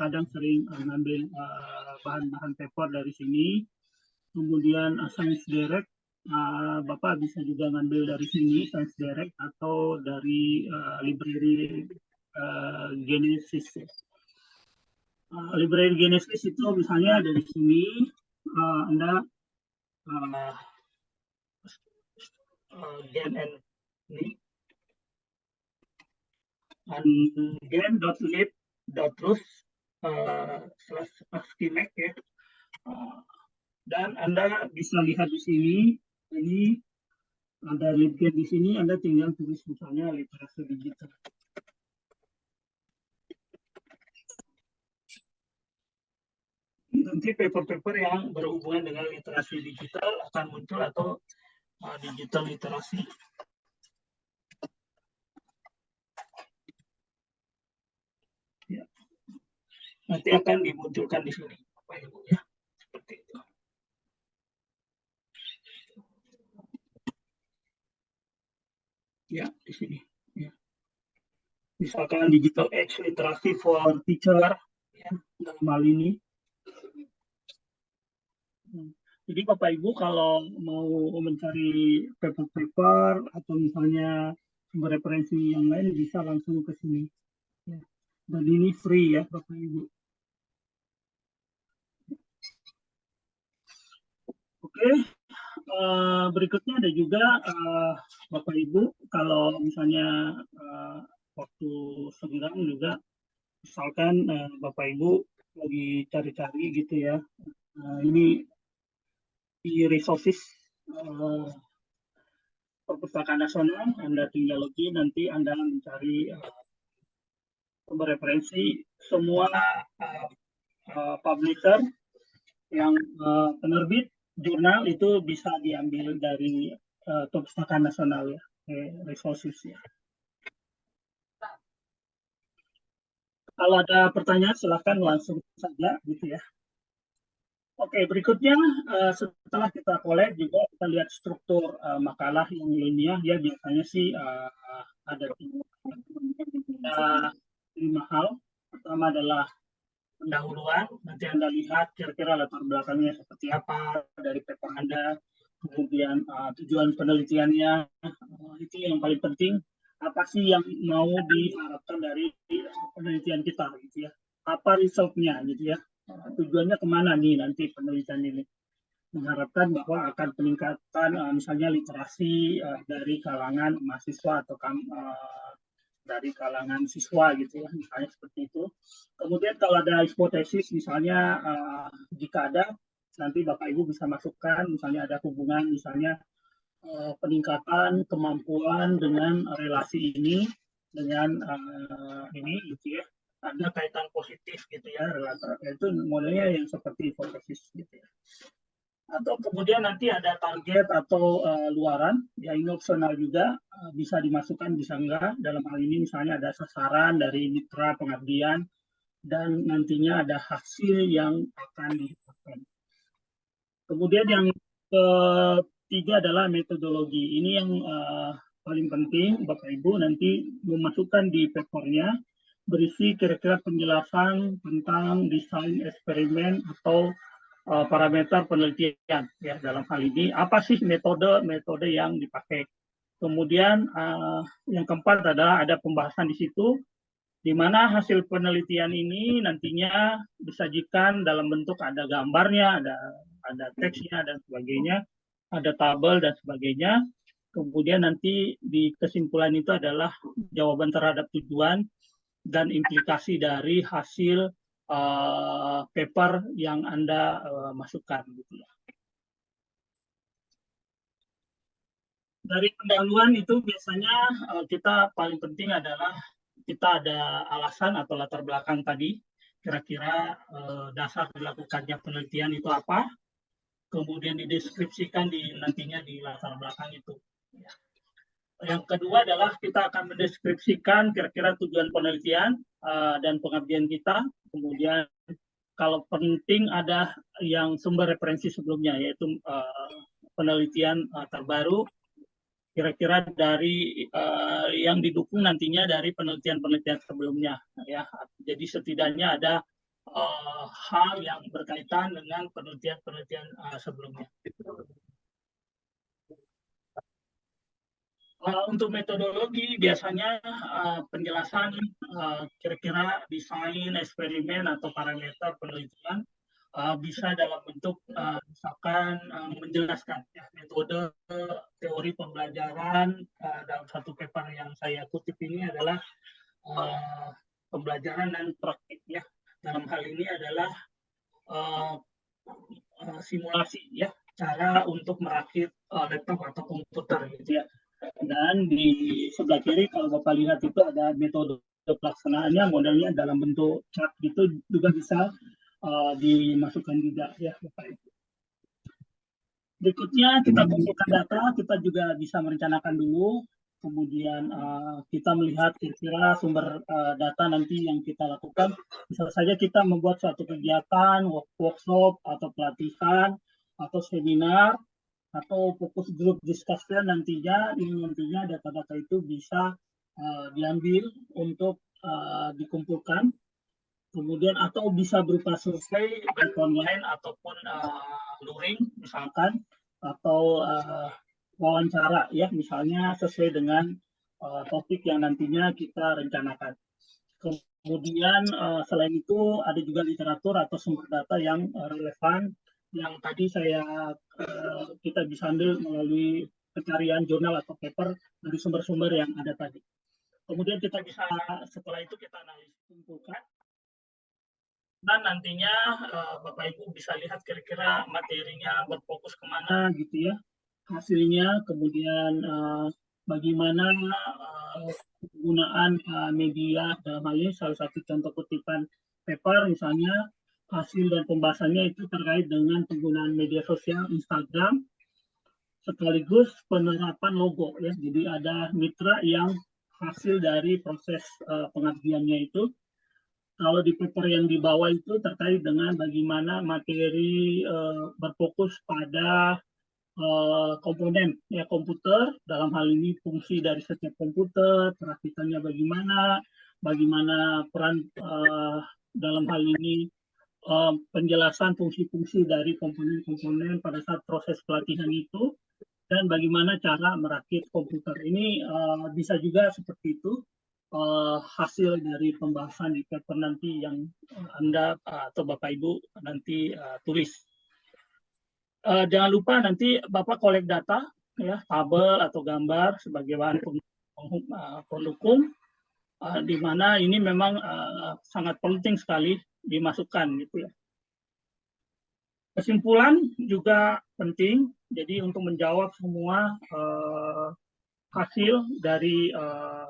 Speaker 4: kadang sering ngambil bahan-bahan paper dari sini. Kemudian Science Direct, Bapak bisa juga ngambil dari sini Science Direct atau dari library Genesis. Library Genesis itu misalnya dari sini Anda gen gen.lib.rus/schemac ya. Dan Anda bisa lihat di sini, ini ada libgen di sini, Anda tinggal tulis misalnya literasi digital. Nanti paper-paper yang berhubungan dengan literasi digital akan muncul atau digital literasi. Ya. Nanti akan dimunculkan di sini, Bapak Ibu ya, seperti itu. Ya, di sini. Ya. Misalkan digital age literasi for teacher, ya, dalam hal ini. Jadi Bapak Ibu kalau mau mencari paper-paper atau misalnya sumber referensi yang lain bisa langsung ke sini. Ya. Dan ini free ya Bapak Ibu. Oke, berikutnya ada juga Bapak Ibu kalau misalnya waktu senggang juga, misalkan Bapak Ibu lagi cari-cari gitu ya, ini di resources Perpustakaan Nasional, Anda tinggal login, nanti Anda mencari sumber referensi semua publisher yang penerbit jurnal itu bisa diambil dari Perpustakaan Nasional ya, resources ya. Kalau ada pertanyaan silahkan langsung saja gitu ya. Oke, berikutnya setelah kita collect juga kita lihat struktur makalah yang ilmiah ya, biasanya sih ada 5 hal. Pertama adalah pendahuluan, nanti Anda lihat kira-kira latar belakangnya seperti apa dari paper Anda, kemudian tujuan penelitiannya, itu yang paling penting. Apa sih yang mau diharapkan dari penelitian kita gitu ya? Apa resultnya gitu ya? Tujuannya kemana nih nanti penelitian ini? Mengharapkan bahwa akan peningkatan misalnya literasi dari kalangan mahasiswa atau dari kalangan siswa gitu ya, misalnya seperti itu. Kemudian kalau ada hipotesis misalnya jika ada, nanti Bapak Ibu bisa masukkan misalnya ada hubungan misalnya peningkatan kemampuan dengan relasi ini dengan ini gitu ya, ada kaitan positif gitu ya, itu modelnya yang seperti hipotesis gitu ya. Atau kemudian nanti ada target atau luaran, ya ini opsional juga, bisa dimasukkan bisa enggak. Dalam hal ini misalnya ada sasaran dari mitra pengabdian dan nantinya ada hasil yang akan diharapkan. Kemudian yang ketiga adalah metodologi. Ini yang paling penting, Bapak Ibu nanti memasukkan di papernya berisi kira-kira penjelasan tentang desain eksperimen atau parameter penelitian ya, dalam hal ini apa sih metode yang dipakai. Kemudian yang keempat adalah ada pembahasan di situ di mana hasil penelitian ini nantinya disajikan dalam bentuk ada gambarnya, ada teksnya dan sebagainya, ada tabel dan sebagainya. Kemudian nanti di kesimpulan itu adalah jawaban terhadap tujuan dan implikasi dari hasil paper yang Anda masukkan gitu ya. Dari pendahuluan itu biasanya kita paling penting adalah kita ada alasan atau latar belakang tadi, kira-kira dasar dilakukannya penelitian itu apa, kemudian dideskripsikan nantinya di latar belakang itu. Ya. Yang kedua adalah kita akan mendeskripsikan kira-kira tujuan penelitian dan pengabdian kita, kemudian kalau penting ada yang sumber referensi sebelumnya, yaitu penelitian terbaru, kira-kira dari yang didukung nantinya dari penelitian-penelitian sebelumnya ya. Jadi setidaknya ada hal yang berkaitan dengan penelitian-penelitian sebelumnya. Untuk metodologi biasanya penjelasan kira-kira desain eksperimen atau parameter penelitian bisa dalam bentuk misalkan menjelaskan ya, metode teori pembelajaran dalam satu paper yang saya kutip ini adalah pembelajaran dan praktik ya. Dalam hal ini adalah simulasi ya, cara untuk merakit laptop atau komputer gitu ya. Dan di sebelah kiri kalau Bapak lihat itu ada metode pelaksanaannya, modelnya dalam bentuk chart gitu juga bisa dimasukkan juga ya Bapak Ibu. Berikutnya kita kumpulkan data, kita juga bisa merencanakan dulu, kemudian kita melihat kira-kira sumber data nanti yang kita lakukan. Bisa saja kita membuat suatu kegiatan, workshop atau pelatihan atau seminar atau fokus group discussion nantinya data-data itu bisa diambil untuk dikumpulkan, kemudian atau bisa berupa survei baik online ataupun luring misalkan, atau wawancara ya misalnya sesuai dengan topik yang nantinya kita rencanakan. Kemudian selain itu ada juga literatur atau sumber data yang relevan yang tadi kita bisa ambil melalui pencarian jurnal atau paper dari sumber-sumber yang ada tadi. Kemudian kita bisa setelah itu kita analisis kumpulkan dan nantinya Bapak Ibu bisa lihat kira-kira materinya berfokus kemana gitu ya hasilnya, kemudian bagaimana penggunaan media dalam hal ini salah satu contoh kutipan paper misalnya hasil dan pembahasannya itu terkait dengan penggunaan media sosial Instagram sekaligus penerapan logo ya. Jadi ada mitra yang hasil dari proses pengabdiannya itu. Kalau di paper yang di bawah itu terkait dengan bagaimana materi berfokus pada komponen ya komputer, dalam hal ini fungsi dari setiap komputer, perakitannya bagaimana peran dalam hal ini penjelasan fungsi-fungsi dari komponen-komponen pada saat proses pelatihan itu, dan bagaimana cara merakit komputer ini bisa juga seperti itu hasil dari pembahasan di paper nanti yang Anda atau Bapak Ibu nanti tulis. Jangan lupa nanti Bapak kolek data ya, tabel atau gambar sebagai bahan pendukung di mana ini memang sangat penting sekali dimasukkan gitu ya. Kesimpulan juga penting, jadi untuk menjawab semua hasil dari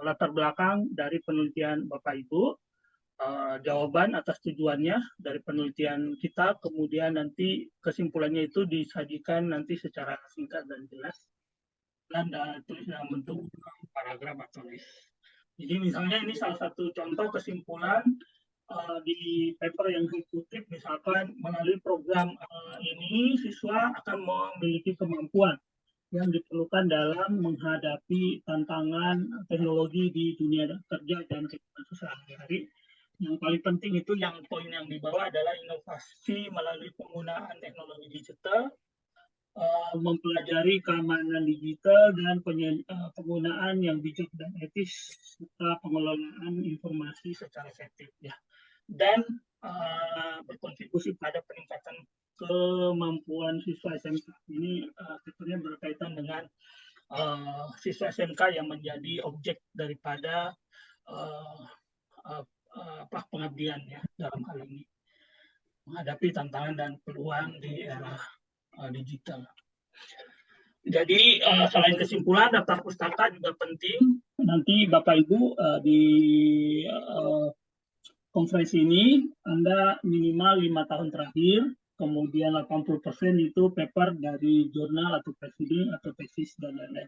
Speaker 4: latar belakang dari penelitian Bapak Ibu, jawaban atas tujuannya dari penelitian kita, kemudian nanti kesimpulannya itu disajikan nanti secara singkat dan jelas dan tulis dalam bentuk paragraf atau list. Jadi misalnya ini salah satu contoh kesimpulan di paper yang dikutip, misalkan melalui program ini siswa akan memiliki kemampuan yang diperlukan dalam menghadapi tantangan teknologi di dunia kerja dan kehidupan sehari-hari. Yang paling penting itu yang poin yang di bawah adalah inovasi melalui penggunaan teknologi digital, mempelajari keamanan digital dan penggunaan yang bijak dan etis serta pengelolaan informasi secara efektif ya, dan berkontribusi pada peningkatan kemampuan siswa SMK. Ini tentunya berkaitan dengan siswa SMK yang menjadi objek daripada pengabdian ya dalam hal ini menghadapi tantangan dan peluang di era digital. Jadi selain kesimpulan, daftar pustaka juga penting. Nanti Bapak Ibu di konferensi ini Anda minimal 5 tahun terakhir, kemudian 80% itu paper dari jurnal atau proceeding atau tesis dan lain-lain.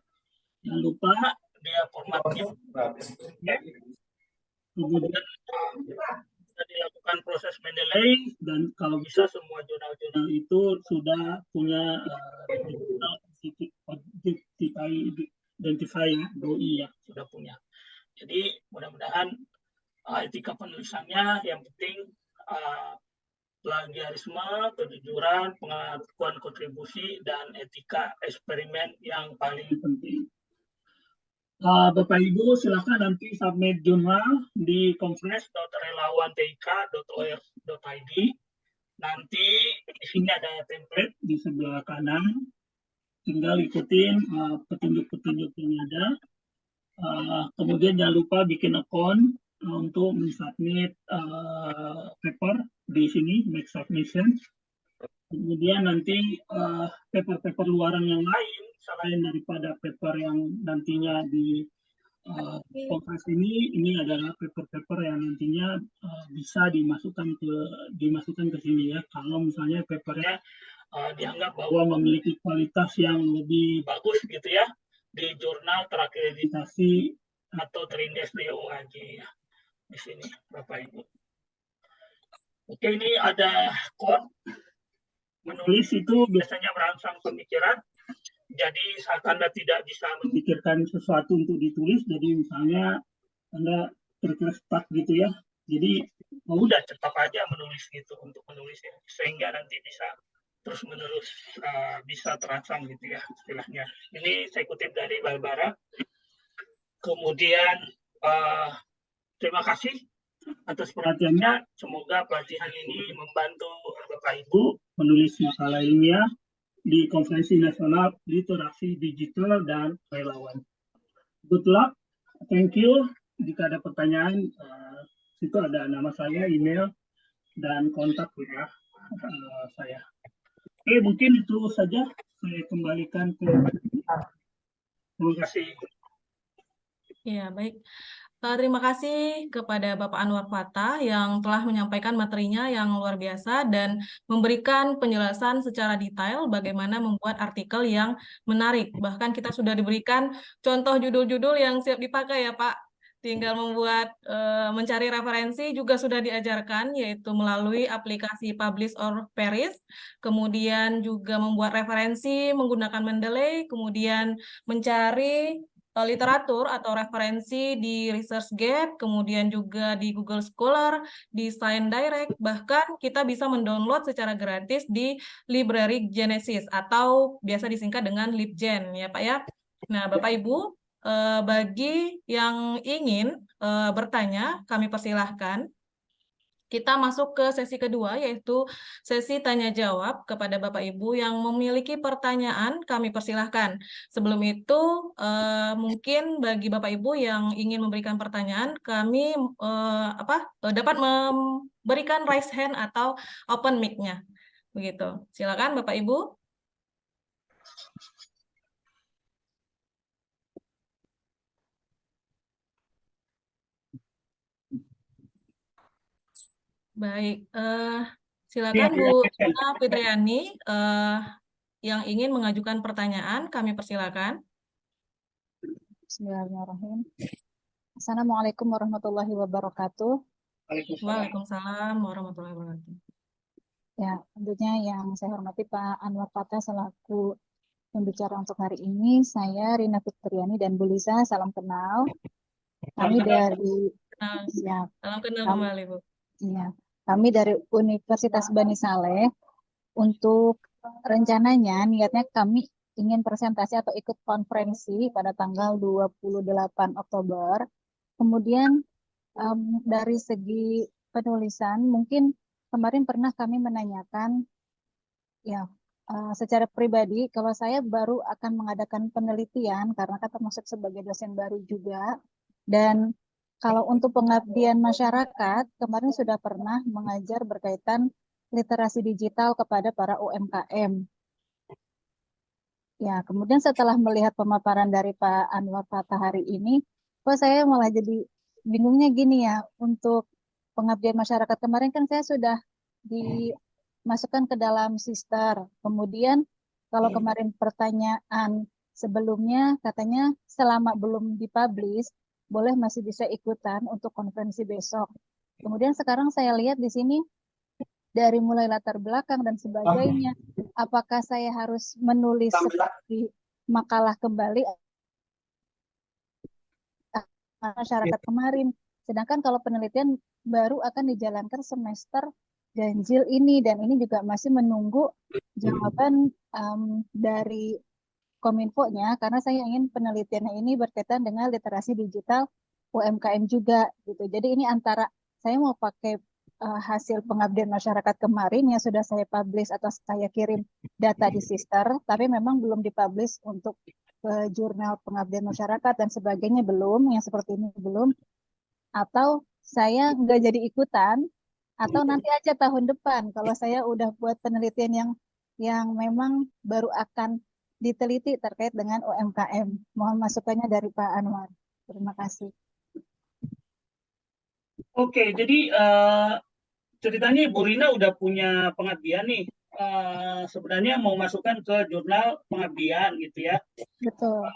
Speaker 4: Jangan lupa dia formatnya. Kemudian dilakukan proses Mendeley dan kalau bisa semua jurnal-jurnal itu sudah punya identify ya, doi ya sudah punya. Jadi mudah-mudahan etika penulisannya yang penting plagiarisme, kejujuran, pengakuan kontribusi, dan etika eksperimen yang paling penting. Bapak Ibu silakan nanti submit jurnal di conference.relawan.tik.or.id. Nanti di sini ada template di sebelah kanan. Tinggal ikutin petunjuk-petunjuk yang ada. Kemudian jangan lupa bikin akun untuk mensubmit paper di sini, make submission. Kemudian nanti paper-paper luaran yang lain selain daripada paper yang nantinya di kongres ini adalah paper-paper yang nantinya bisa dimasukkan ke sini ya. Kalau misalnya papernya dianggap bahwa memiliki kualitas yang lebih bagus gitu ya di jurnal terakreditasi atau terindeks DOAJ ya di sini Bapak Ibu. Oke, ini ada quote. Menulis itu biasanya merangsang pemikiran. Jadi saat Anda tidak bisa memikirkan sesuatu untuk ditulis, jadi misalnya Anda kira-kira stuck gitu ya. Jadi udah cepat aja menulis gitu untuk menulis ya, sehingga nanti bisa terus menerus bisa terangsang gitu ya istilahnya. Ini saya kutip dari Barbara. Kemudian terima kasih atas perhatiannya. Semoga pelatihan ini membantu Bapak Ibu menulis makalah ilmiah di Konferensi Nasional Literasi Digital dan Relawan. Good luck, thank you. Jika ada pertanyaan, situ ada nama saya, email, dan kontak WA saya. Oke, mungkin itu saja. Saya kembalikan ke terima kasih.
Speaker 1: Ya, baik. Terima kasih kepada Bapak Anwar Fathah yang telah menyampaikan materinya yang luar biasa dan memberikan penjelasan secara detail bagaimana membuat artikel yang menarik. Bahkan kita sudah diberikan contoh judul-judul yang siap dipakai ya Pak. Tinggal membuat mencari referensi juga sudah diajarkan, yaitu melalui aplikasi Publish or Perish. Kemudian juga membuat referensi menggunakan Mendeley, kemudian mencari literatur atau referensi di ResearchGate, kemudian juga di Google Scholar, di ScienceDirect, bahkan kita bisa mendownload secara gratis di Library Genesis atau biasa disingkat dengan LibGen ya Pak ya. Nah Bapak Ibu, bagi yang ingin bertanya, kami persilahkan. Kita masuk ke sesi kedua, yaitu sesi tanya-jawab kepada Bapak Ibu yang memiliki pertanyaan, kami persilahkan. Sebelum itu, mungkin bagi Bapak Ibu yang ingin memberikan pertanyaan, kami dapat memberikan raise hand atau open mic-nya. Begitu. Silakan Bapak Ibu. Baik, silakan Bu Ina Fitriani yang ingin mengajukan pertanyaan, kami persilakan.
Speaker 6: Bismillahirrahmanirrahim. Assalamualaikum warahmatullahi wabarakatuh.
Speaker 1: Waalaikumsalam warahmatullahi wabarakatuh.
Speaker 6: Ya, tentunya yang saya hormati Pak Anwar Fathah selaku pembicara untuk hari ini. Saya Rina Fitriani dan Bu Lisa, salam kenal. Kami dari
Speaker 1: Salam kenal kembali, Bu.
Speaker 6: Iya, kami dari Universitas Bani Saleh. Untuk rencananya, niatnya kami ingin presentasi atau ikut konferensi pada tanggal 28 Oktober. Kemudian dari segi penulisan, mungkin kemarin pernah kami menanyakan, ya secara pribadi, kalau saya baru akan mengadakan penelitian, karena kan termasuk sebagai dosen baru juga, dan kalau untuk pengabdian masyarakat, kemarin sudah pernah mengajar berkaitan literasi digital kepada para UMKM. Ya, kemudian setelah melihat pemaparan dari Pak Anwar Fathah hari ini, kok saya malah jadi bingungnya gini ya, untuk pengabdian masyarakat kemarin kan saya sudah dimasukkan ke dalam sister. Kemudian kalau kemarin pertanyaan sebelumnya katanya selama belum dipublish, boleh masih bisa ikutan untuk konferensi besok. Kemudian sekarang saya lihat di sini dari mulai latar belakang dan sebagainya, apakah saya harus menulis seperti makalah kembali masyarakat kemarin. Sedangkan kalau penelitian baru akan dijalankan semester ganjil ini, dan ini juga masih menunggu jawaban dari Kominfo-nya, karena saya ingin penelitiannya ini berkaitan dengan literasi digital UMKM juga gitu. Jadi ini antara saya mau pakai hasil pengabdian masyarakat kemarin yang sudah saya publish atau saya kirim data di Sister, tapi memang belum dipublish untuk jurnal pengabdian masyarakat dan sebagainya belum, yang seperti ini belum, atau saya nggak jadi ikutan, atau nanti aja tahun depan kalau saya udah buat penelitian yang memang baru akan diteliti terkait dengan UMKM. Mohon masukannya dari Pak Anwar. Terima kasih.
Speaker 4: Oke, jadi ceritanya Ibu Rina udah punya pengabdian nih. Sebenarnya mau masukkan ke jurnal pengabdian gitu ya.
Speaker 6: Betul.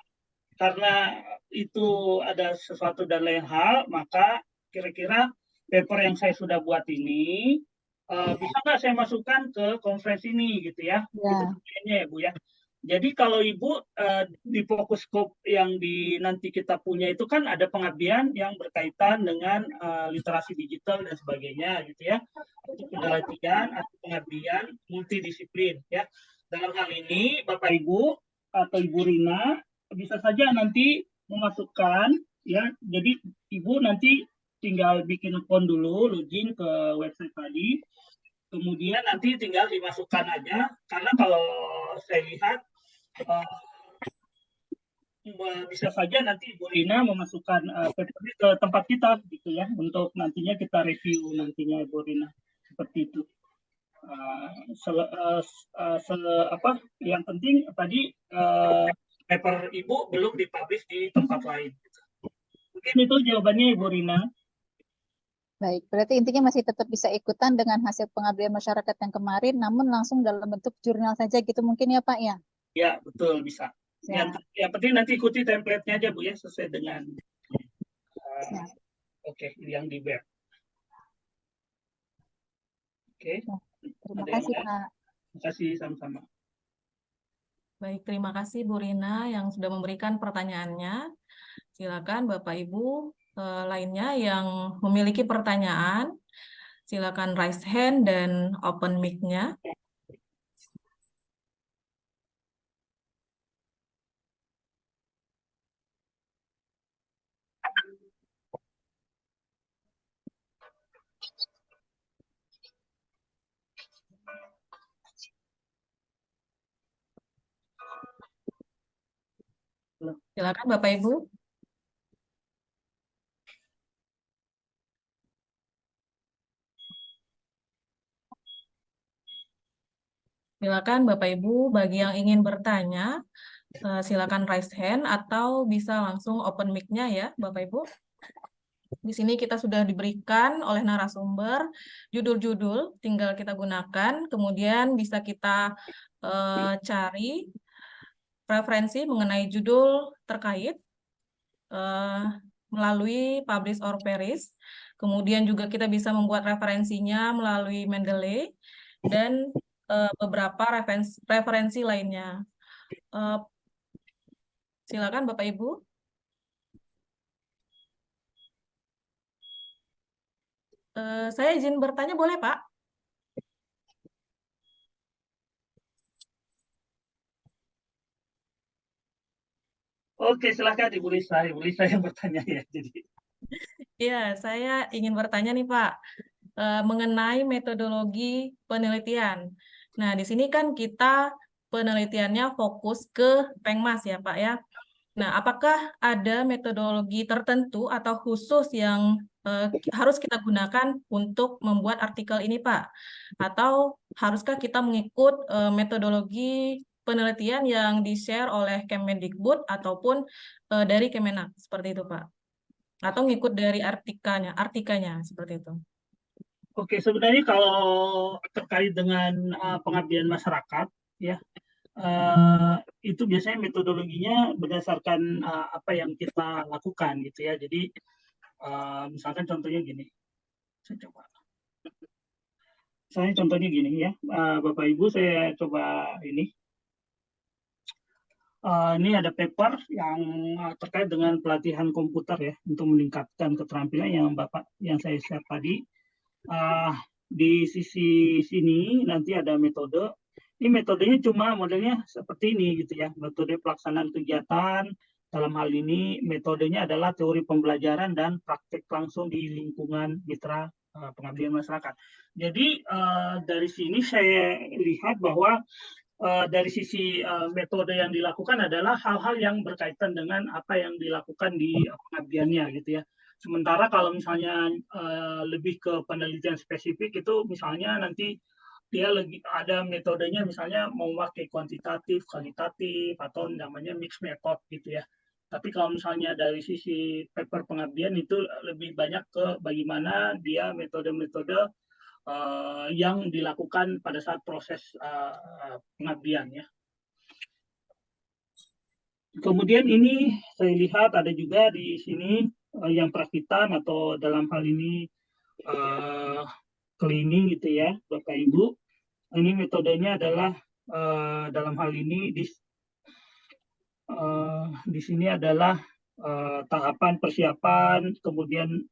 Speaker 4: Karena itu ada sesuatu dan lain hal, maka kira-kira paper yang saya sudah buat ini bisa nggak saya masukkan ke konferensi ini gitu ya? Itu
Speaker 6: Ya,
Speaker 4: pertanyaannya ya Bu ya. Jadi kalau Ibu di fokus scope yang nanti kita punya itu kan ada pengabdian yang berkaitan dengan literasi digital dan sebagainya gitu ya. Untuk penelitian atau pengabdian multidisiplin ya. Dalam hal ini Bapak Ibu atau Ibu Rina bisa saja nanti memasukkan ya. Jadi Ibu nanti tinggal bikin akun dulu, login ke website tadi. Kemudian nanti tinggal dimasukkan aja, karena kalau saya lihat bisa saja nanti Ibu Rina memasukkan paper ke tempat kita gitu ya, untuk nantinya kita review nantinya Ibu Rina, seperti itu. Yang penting tadi paper Ibu belum dipublish di tempat lain. Mungkin itu jawabannya Ibu Rina.
Speaker 6: baik. Berarti intinya masih tetap bisa ikutan dengan hasil pengabdian masyarakat yang kemarin, namun langsung dalam bentuk jurnal saja gitu mungkin ya Pak ya?
Speaker 4: Ya, betul, bisa.
Speaker 6: Siap,
Speaker 4: Yang penting nanti ikuti template-nya aja Bu ya, sesuai dengan
Speaker 6: siap.
Speaker 4: yang di web. Oke.
Speaker 6: Terima
Speaker 4: Ada yang
Speaker 6: kasih
Speaker 4: lain?
Speaker 6: Pak.
Speaker 4: Terima kasih, sama-sama.
Speaker 1: Baik, terima kasih Bu Rina yang sudah memberikan pertanyaannya. Silakan Bapak Ibu lainnya yang memiliki pertanyaan, silakan raise hand dan open mic-nya. Silakan Bapak Ibu. Silakan Bapak Ibu, bagi yang ingin bertanya, silakan raise hand atau bisa langsung open mic-nya ya Bapak Ibu. Di sini kita sudah diberikan oleh narasumber judul-judul, tinggal kita gunakan, kemudian bisa kita cari referensi mengenai judul terkait melalui Publish or Perish. Kemudian juga kita bisa membuat referensinya melalui Mendeley dan beberapa referensi lainnya. Silakan Bapak Ibu. Saya izin bertanya boleh Pak?
Speaker 4: Oke, silakan Ibu Lisa. Ibu Lisa yang bertanya ya. Jadi.
Speaker 1: Ya, saya ingin bertanya nih Pak, mengenai metodologi penelitian. Nah, di sini kan kita penelitiannya fokus ke Pengmas ya Pak ya. Nah, apakah ada metodologi tertentu atau khusus yang harus kita gunakan untuk membuat artikel ini Pak? Atau haruskah kita mengikut metodologi penelitian yang di-share oleh Kemendikbud ataupun dari Kemenak, seperti itu Pak? Atau ngikut dari artikanya seperti itu.
Speaker 4: Oke, sebenarnya kalau terkait dengan pengabdian masyarakat, ya itu biasanya metodologinya berdasarkan apa yang kita lakukan gitu ya. Jadi misalkan contohnya gini, saya coba. Misalnya contohnya gini ya, Bapak Ibu saya coba ini. Ini ada paper yang terkait dengan pelatihan komputer ya untuk meningkatkan keterampilan yang saya share tadi. Di sisi sini nanti ada metode. Ini metodenya cuma modelnya seperti ini gitu ya, metode pelaksanaan kegiatan. Dalam hal ini metodenya adalah teori pembelajaran dan praktek langsung di lingkungan mitra pengabdian masyarakat. Jadi dari sini saya lihat bahwa dari sisi metode yang dilakukan adalah hal-hal yang berkaitan dengan apa yang dilakukan di pengabdiannya gitu ya. Sementara kalau misalnya lebih ke penelitian spesifik itu misalnya nanti dia ada metodenya misalnya memakai kuantitatif, kualitatif atau namanya mixed method gitu ya. Tapi kalau misalnya dari sisi paper pengabdian itu lebih banyak ke bagaimana dia metode-metode yang dilakukan pada saat proses pengabdian ya. Kemudian ini saya lihat ada juga di sini yang perakitan atau dalam hal ini cleaning gitu ya, Bapak Ibu. Ini metodenya adalah dalam hal ini di sini adalah tahapan persiapan, kemudian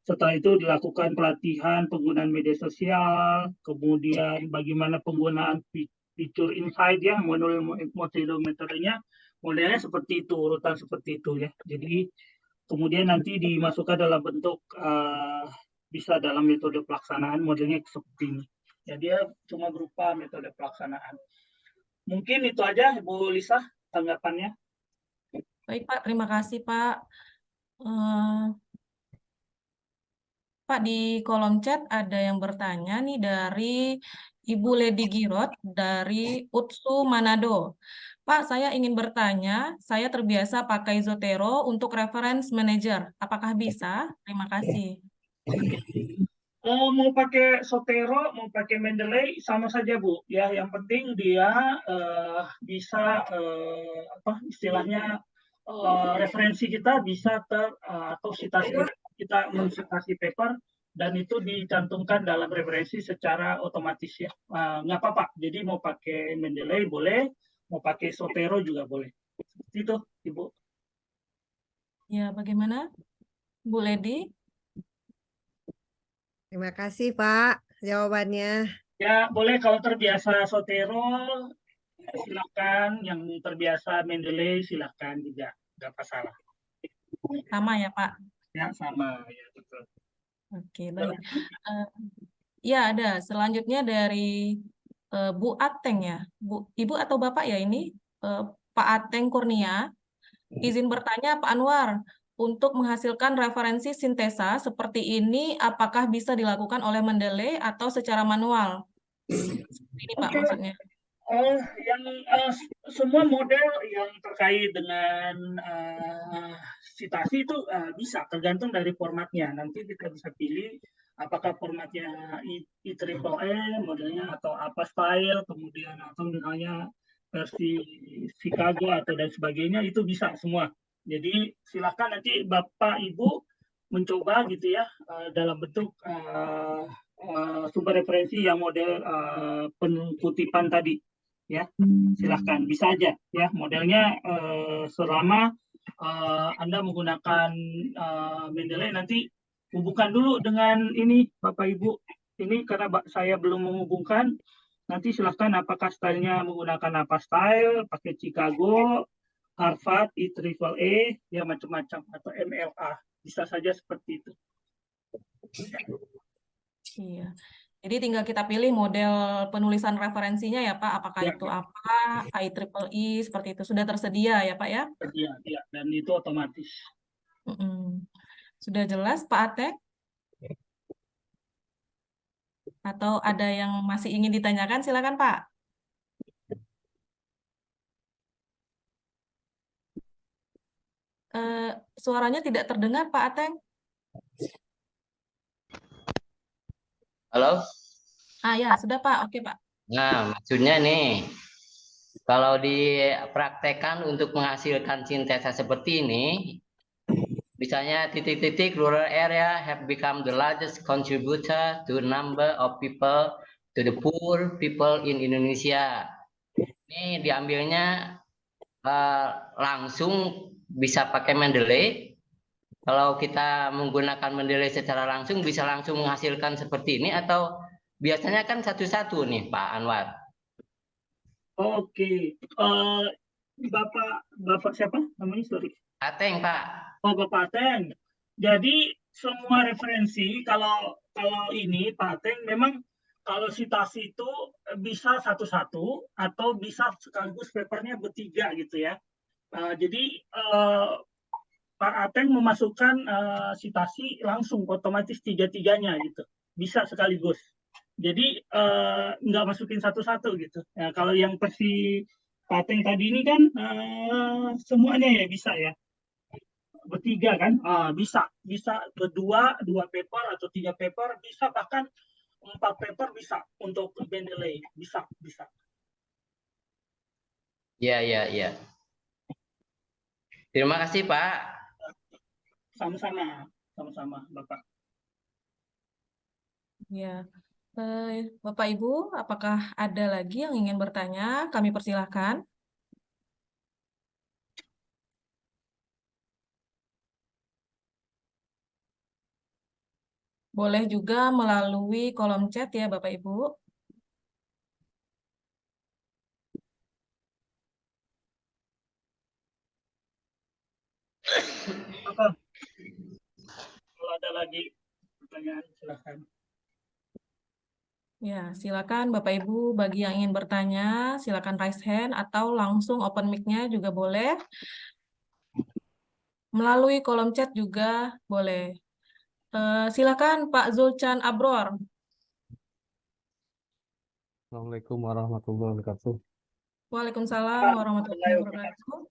Speaker 4: setelah itu dilakukan pelatihan penggunaan media sosial, kemudian bagaimana penggunaan fitur insight ya, metodenya modelnya seperti itu, urutan seperti itu ya. Jadi kemudian nanti dimasukkan dalam bentuk bisa dalam metode pelaksanaan modelnya seperti ini. Ya dia cuma berupa metode pelaksanaan. Mungkin itu aja Bu Lisa tanggapannya.
Speaker 1: Baik Pak, terima kasih Pak. Pak, di kolom chat ada yang bertanya nih dari Ibu Lady Girot dari Utsu Manado. Pak, saya ingin bertanya, saya terbiasa pakai Zotero untuk reference manager. Apakah bisa? Terima kasih.
Speaker 4: Mau pakai Zotero, mau pakai Mendeley, sama saja Bu. Ya, yang penting dia bisa apa istilahnya referensi kita bisa atau citasi kita mensitasi paper dan itu dicantumkan dalam referensi secara otomatis ya. Nggak apa-apa. Jadi mau pakai Mendeley boleh, mau pakai Zotero juga boleh. Seperti itu, Ibu.
Speaker 1: Ya, bagaimana? Bu Lady?
Speaker 7: Terima kasih Pak jawabannya.
Speaker 4: Ya, boleh kalau terbiasa Zotero silakan, yang terbiasa Mendeley silakan juga, nggak masalah.
Speaker 1: Sama ya Pak?
Speaker 4: Ya, sama ya betul.
Speaker 1: Oke, baik. Ya, ada. Selanjutnya dari Bu Ateng ya. Ibu atau Bapak ya ini? Pak Ateng Kurnia. Izin bertanya Pak Anwar, untuk menghasilkan referensi sintesa seperti ini, apakah bisa dilakukan oleh Mendeley atau secara manual? Seperti ini Pak maksudnya.
Speaker 4: Yang semua model yang terkait dengan citasi itu bisa tergantung dari formatnya. Nanti kita bisa pilih apakah formatnya IEEE modelnya atau apa style, kemudian atau misalnya versi Chicago atau dan sebagainya itu bisa semua. Jadi silakan nanti Bapak Ibu mencoba gitu ya dalam bentuk sumber referensi yang model penkutipan tadi. Ya, silahkan bisa aja ya modelnya selama Anda menggunakan Mendeley nanti hubungkan dulu dengan ini Bapak Ibu ini karena saya belum menghubungkan nanti silahkan apakah stylenya menggunakan apa style pakai Chicago, Harvard, IEEE ya macam-macam atau MLA bisa saja seperti itu.
Speaker 1: Iya. Jadi tinggal kita pilih model penulisan referensinya ya Pak, apakah
Speaker 4: Ya,
Speaker 1: itu apa, IEEE, seperti itu. Sudah tersedia ya Pak ya?
Speaker 4: Iya, dan itu otomatis.
Speaker 1: Sudah jelas Pak Atek? Atau ada yang masih ingin ditanyakan, silakan Pak. Suaranya tidak terdengar Pak Atek.
Speaker 8: Halo?
Speaker 1: Ya, sudah Pak. Oke Pak.
Speaker 8: Nah, maksudnya nih, kalau dipraktekkan untuk menghasilkan sintesa seperti ini, misalnya titik-titik rural area have become the largest contributor to number of people to the poor people in Indonesia. Ini diambilnya langsung bisa pakai Mendeley. Kalau kita menggunakan Mendeley secara langsung bisa langsung menghasilkan seperti ini atau biasanya kan satu-satu nih Pak Anwar.
Speaker 4: Oke. Bapak siapa namanya? Sorry.
Speaker 8: Ateng Pak.
Speaker 4: Oh, Bapak Ateng. Jadi semua referensi kalau ini Pak Ateng memang kalau citasi itu bisa satu-satu atau bisa sekaligus papernya bertiga gitu ya. Jadi Pak Ateng memasukkan citasi langsung otomatis tiga-tiganya gitu. Bisa sekaligus. Jadi nggak masukin satu-satu gitu. Ya, kalau yang versi Pak Ateng tadi ini kan semuanya ya bisa ya. Bertiga kan bisa berdua, 2 paper atau 3 paper, bisa bahkan 4 paper bisa untuk Mendeley, bisa.
Speaker 8: Iya. Terima kasih Pak.
Speaker 4: Sama-sama Bapak.
Speaker 1: Ya, Bapak Ibu, apakah ada lagi yang ingin bertanya? Kami persilahkan. Boleh juga melalui kolom chat ya Bapak Ibu.
Speaker 4: Kalau ada lagi pertanyaan silahkan.
Speaker 1: Ya, silakan Bapak Ibu bagi yang ingin bertanya, silakan raise hand atau langsung open mic-nya juga boleh. Melalui kolom chat juga boleh. Silakan Pak Zulcan Abror.
Speaker 2: Assalamualaikum warahmatullahi wabarakatuh.
Speaker 1: Waalaikumsalam warahmatullahi wabarakatuh.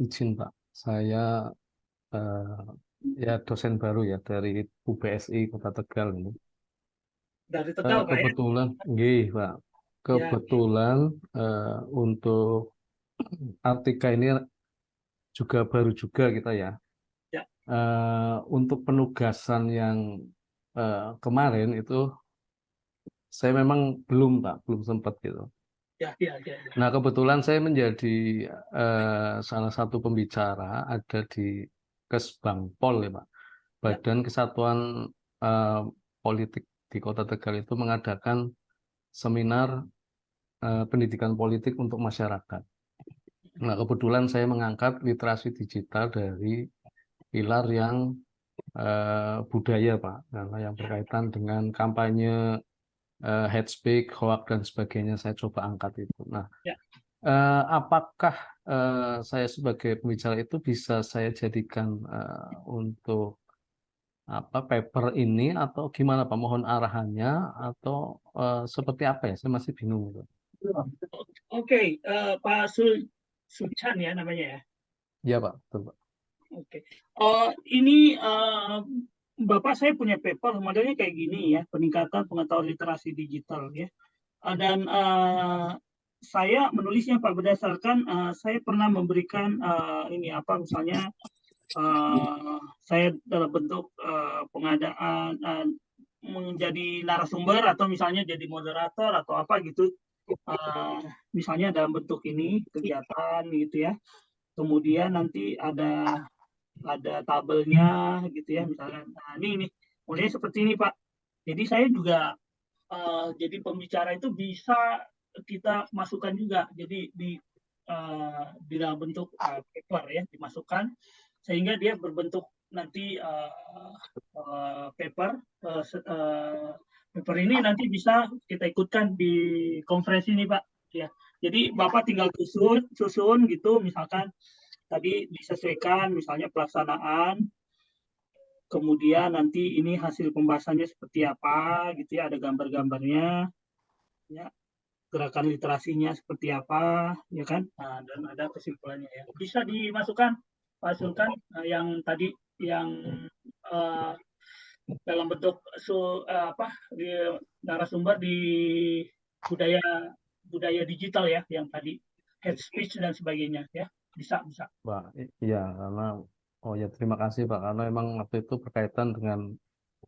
Speaker 2: Izin Pak, saya ya dosen baru ya dari UPSI Kota Tegal ini.
Speaker 4: Dari Tegal Pak ya?
Speaker 2: Kebetulan, nggih, Pak. Kebetulan untuk Artika ini juga baru juga kita ya.
Speaker 4: Ya.
Speaker 2: Untuk penugasan yang kemarin itu saya memang belum Pak, belum sempat gitu.
Speaker 4: Ya.
Speaker 2: Nah, kebetulan saya menjadi salah satu pembicara ada di Kesbangpol ya Pak. Badan Kesatuan Politik di Kota Tegal itu mengadakan seminar pendidikan politik untuk masyarakat. Nah, kebetulan saya mengangkat literasi digital dari pilar yang budaya Pak, karena yang berkaitan dengan kampanye hate speech, hoax dan sebagainya saya coba angkat itu. Nah, apakah saya sebagai pembicara itu bisa saya jadikan untuk paper ini atau gimana Pak? Mohon arahannya atau seperti apa ya? Saya masih bingung.
Speaker 4: Oke, Pak Sulcan ya namanya ya.
Speaker 2: Ya Pak, betul Pak.
Speaker 4: Oke. Ini Bapak saya punya paper modelnya kayak gini ya, peningkatan pengetahuan literasi digital ya. Dan saya menulisnya Pak berdasarkan saya pernah memberikan ini apa misalnya saya dalam bentuk pengadaan menjadi narasumber atau misalnya jadi moderator atau apa gitu, misalnya dalam bentuk ini kegiatan gitu ya. Kemudian nanti ada tabelnya gitu ya misalnya. Nah ini mulai seperti ini Pak. Jadi saya juga jadi pembicara itu bisa kita masukkan juga. Jadi di dalam bentuk paper ya dimasukkan sehingga dia berbentuk nanti paper ini nanti bisa kita ikutkan di konferensi ini Pak ya. Jadi Bapak tinggal susun gitu misalkan tadi disesuaikan misalnya pelaksanaan, kemudian nanti ini hasil pembahasannya seperti apa gitu ya, ada gambar-gambarnya ya, gerakan literasinya seperti apa ya kan, nah, dan ada kesimpulannya ya. Bisa dimasukkan Pak Sultan yang tadi yang dalam bentuk narasumber di budaya digital ya yang tadi hate speech dan sebagainya ya. Bisa.
Speaker 2: Pak, iya karena terima kasih Pak karena memang waktu itu berkaitan dengan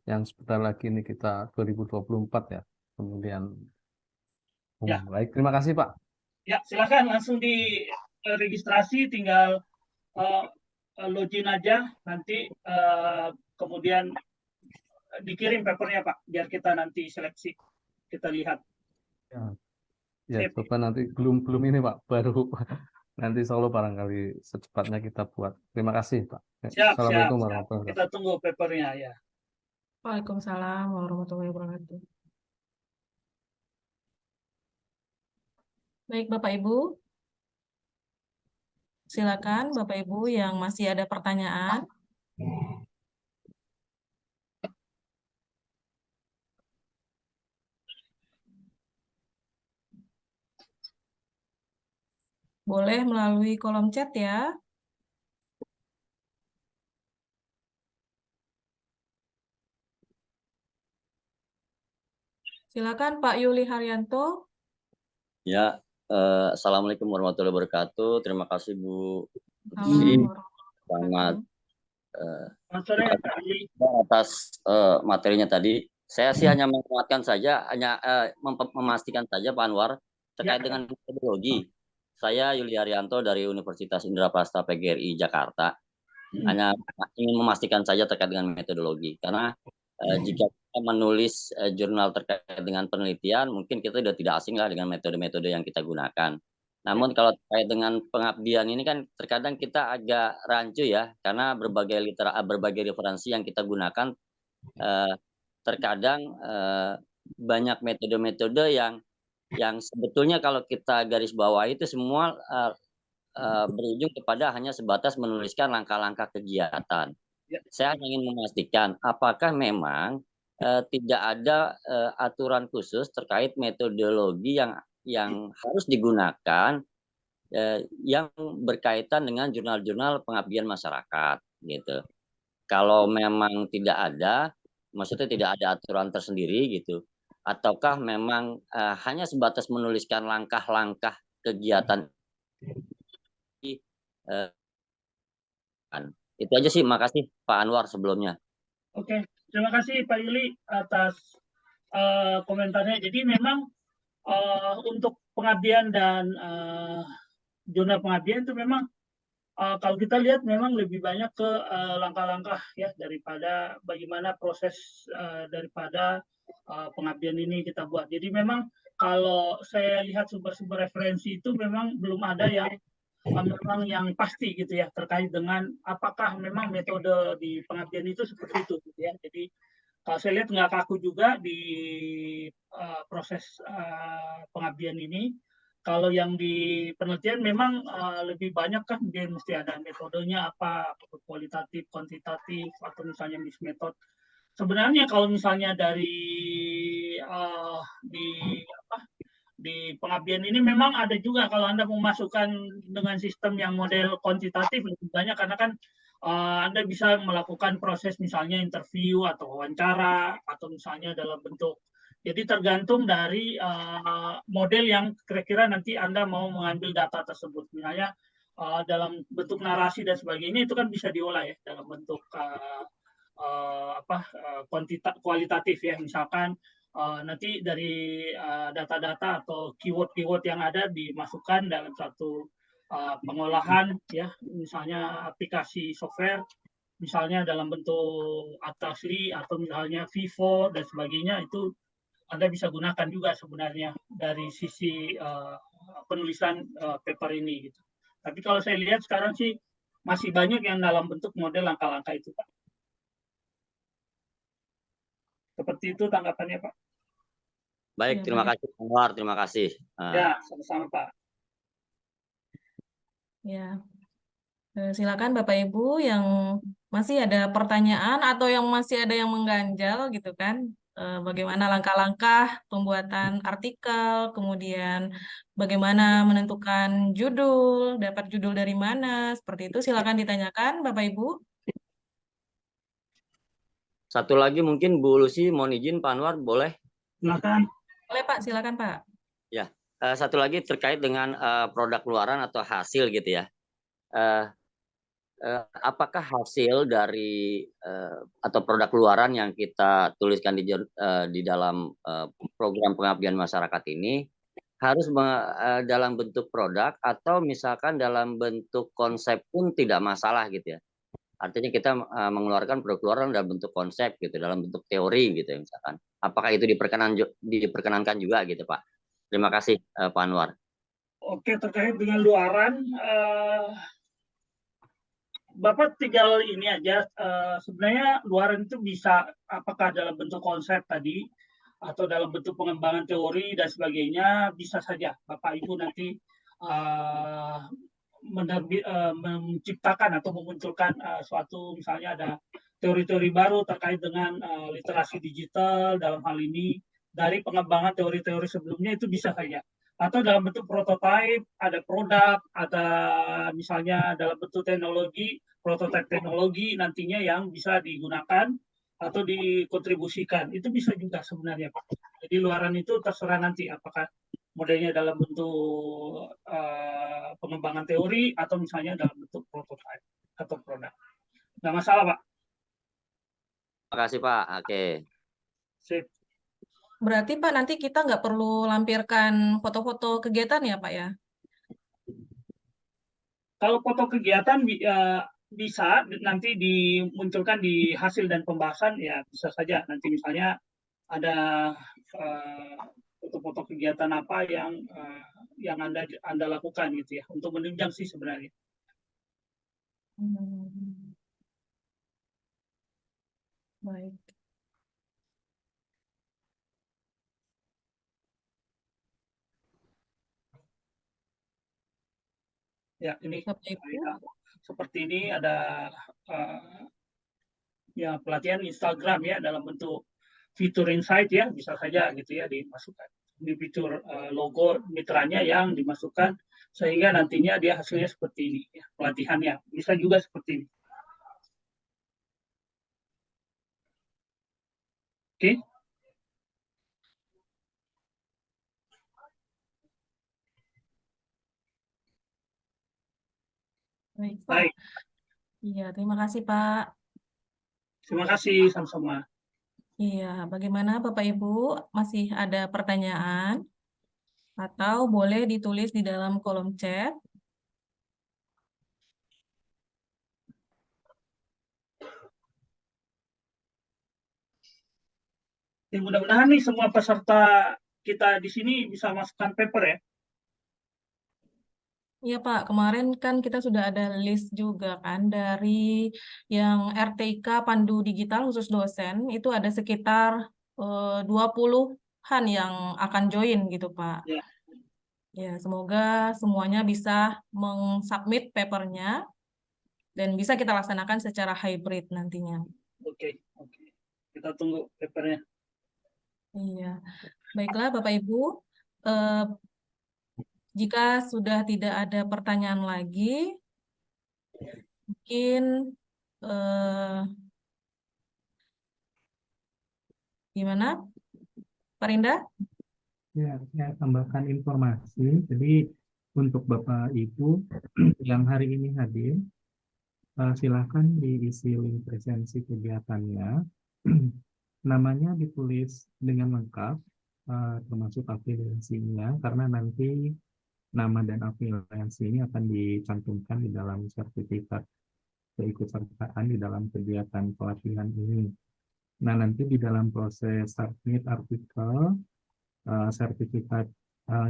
Speaker 2: yang sebentar lagi ini kita 2024 ya. Kemudian
Speaker 4: ya.
Speaker 2: Baik, terima kasih Pak.
Speaker 4: Ya, silakan langsung di registrasi tinggal login aja, nanti kemudian dikirim papernya Pak, biar kita nanti seleksi, kita lihat.
Speaker 2: Ya, coba nanti belum ini Pak, baru nanti Solo barangkali secepatnya kita buat. Terima kasih Pak.
Speaker 4: Siap.
Speaker 2: Assalamualaikum warahmatullahi wabarakatuh.
Speaker 4: Kita tunggu papernya ya.
Speaker 1: Waalaikumsalam warahmatullahi wabarakatuh. Baik, Bapak Ibu. Silakan Bapak Ibu yang masih ada pertanyaan. Boleh melalui kolom chat ya. Silakan Pak Yuli Haryanto.
Speaker 9: Ya, Assalamualaikum warahmatullahi wabarakatuh. Terima kasih Bu
Speaker 1: Salam
Speaker 9: Sangat
Speaker 4: Selamat sore Pak Yuli.
Speaker 9: atas materinya tadi. Saya sih hanya menguatkan saja, hanya memastikan saja Pak Anwar terkait dengan metodologi. Saya Yuli Haryanto dari Universitas Indraprasta PGRI Jakarta. Hanya ingin memastikan saja terkait dengan metodologi, karena jika kita menulis jurnal terkait dengan penelitian, mungkin kita sudah tidak asing lah dengan metode-metode yang kita gunakan. Namun kalau terkait dengan pengabdian ini kan terkadang kita agak rancu ya, karena berbagai referensi yang kita gunakan terkadang banyak metode-metode yang sebetulnya kalau kita garis bawah itu semua berujung kepada hanya sebatas menuliskan langkah-langkah kegiatan. Saya ingin memastikan apakah memang tidak ada aturan khusus terkait metodologi yang harus digunakan yang berkaitan dengan jurnal-jurnal pengabdian masyarakat gitu. Kalau memang tidak ada, maksudnya tidak ada aturan tersendiri gitu, ataukah memang hanya sebatas menuliskan langkah-langkah kegiatan. Itu aja sih, makasih Pak Anwar sebelumnya.
Speaker 4: Oke, terima kasih Pak Yuli atas komentarnya. Jadi memang untuk pengabdian dan jurnal pengabdian itu memang kalau kita lihat memang lebih banyak ke langkah-langkah ya daripada bagaimana proses daripada pengabdian ini kita buat. Jadi memang kalau saya lihat sumber-sumber referensi itu memang belum ada yang memang yang pasti gitu ya terkait dengan apakah memang metode di pengabdian itu seperti itu gitu ya. Jadi kalau saya lihat nggak kaku juga di proses pengabdian ini. Kalau yang di penelitian memang lebih banyak kan dia mesti ada metodenya apa, kualitatif, kuantitatif, atau misalnya mixed method. Sebenarnya kalau misalnya di pengabdian ini memang ada juga kalau Anda memasukkan dengan sistem yang model kuantitatif lebih banyak karena kan Anda bisa melakukan proses misalnya interview atau wawancara atau misalnya dalam bentuk. Jadi tergantung dari model yang kira-kira nanti Anda mau mengambil data tersebut. Misalnya dalam bentuk narasi dan sebagainya itu kan bisa diolah ya dalam bentuk kualitatif ya. Misalkan nanti dari data-data atau keyword-keyword yang ada dimasukkan dalam satu pengolahan ya, misalnya aplikasi software, misalnya dalam bentuk Atlasly atau misalnya Vivo dan sebagainya, itu Anda bisa gunakan juga sebenarnya dari sisi penulisan paper ini gitu. Tapi kalau saya lihat sekarang sih masih banyak yang dalam bentuk model langkah-langkah itu Pak. Seperti itu tanggapannya Pak.
Speaker 9: Baik, terima kasih Pak Anwar, terima kasih.
Speaker 4: Ya, sama-sama Pak.
Speaker 1: Ya, silakan Bapak Ibu yang masih ada pertanyaan atau yang masih ada yang mengganjal gitu kan, bagaimana langkah-langkah pembuatan artikel, kemudian bagaimana menentukan judul, dapat judul dari mana, seperti itu silakan ditanyakan Bapak Ibu.
Speaker 9: Satu lagi mungkin Bu Lucy mohon izin Pak Anwar boleh?
Speaker 4: Silakan.
Speaker 1: Boleh Pak, silakan Pak.
Speaker 9: Ya, satu lagi terkait dengan produk luaran atau hasil gitu ya. Apakah hasil dari atau produk luaran yang kita tuliskan di dalam program pengabdian masyarakat ini harus dalam bentuk produk atau misalkan dalam bentuk konsep pun tidak masalah gitu ya. Artinya kita mengeluarkan produk dalam bentuk konsep gitu, dalam bentuk teori gitu ya misalkan. Apakah itu diperkenankan juga gitu Pak? Terima kasih Pak Anwar.
Speaker 4: Oke, terkait dengan luaran, Bapak tinggal ini aja, sebenarnya luaran itu bisa apakah dalam bentuk konsep tadi, atau dalam bentuk pengembangan teori dan sebagainya, bisa saja Bapak Ibu nanti menciptakan atau memunculkan suatu, misalnya ada teori-teori baru terkait dengan literasi digital dalam hal ini, dari pengembangan teori-teori sebelumnya itu bisa saja. Atau dalam bentuk prototipe, ada produk, ada misalnya dalam bentuk teknologi, prototipe teknologi nantinya yang bisa digunakan atau dikontribusikan. Itu bisa juga sebenarnya Pak. Jadi luaran itu terserah nanti apakah modelnya dalam bentuk pengembangan teori atau misalnya dalam bentuk prototipe atau produk. Nggak masalah Pak.
Speaker 9: Terima kasih Pak. Oke.
Speaker 4: Sip.
Speaker 1: Berarti Pak nanti kita nggak perlu lampirkan foto-foto kegiatan ya Pak ya?
Speaker 4: Kalau foto kegiatan bisa nanti dimunculkan di hasil dan pembahasan, ya bisa saja nanti misalnya ada foto-foto kegiatan apa yang Anda lakukan gitu ya, untuk menunjang sih sebenarnya.
Speaker 1: Baik.
Speaker 4: Ya, ini
Speaker 1: Bapak Ibu.
Speaker 4: seperti ini ada ya pelatihan Instagram ya dalam bentuk fitur insight ya, bisa saja gitu ya dimasukkan di fitur logo mitranya yang dimasukkan sehingga nantinya dia hasilnya seperti ini ya, pelatihannya bisa juga seperti ini. Oke.
Speaker 1: Baik, Pak.
Speaker 4: Baik.
Speaker 1: Iya, terima kasih, Pak.
Speaker 4: Terima kasih, sama-sama.
Speaker 1: Iya, bagaimana Bapak Ibu? Masih ada pertanyaan? Atau boleh ditulis di dalam kolom chat.
Speaker 4: Ya, mudah-mudahan nih semua peserta kita di sini bisa masukkan paper ya.
Speaker 1: Iya Pak, kemarin kan kita sudah ada list juga kan dari yang RTIK Pandu Digital khusus dosen, itu ada sekitar 20-an yang akan join gitu Pak.
Speaker 4: Ya.
Speaker 1: Ya, semoga semuanya bisa mengsubmit papernya dan bisa kita laksanakan secara hybrid nantinya.
Speaker 4: Oke. Kita tunggu papernya.
Speaker 1: Iya, baiklah Bapak Ibu. Jika sudah tidak ada pertanyaan lagi, mungkin gimana, Pak Rinda?
Speaker 2: Ya, saya tambahkan informasi. Jadi untuk Bapak Ibu yang hari ini hadir, silakan diisi link presensi kegiatannya. Namanya ditulis dengan lengkap, termasuk afiliasinya, karena nanti nama dan afiliasi ini akan dicantumkan di dalam sertifikat keikutsertaan di dalam kegiatan pelatihan ini. Nah, nanti di dalam proses submit artikel, sertifikat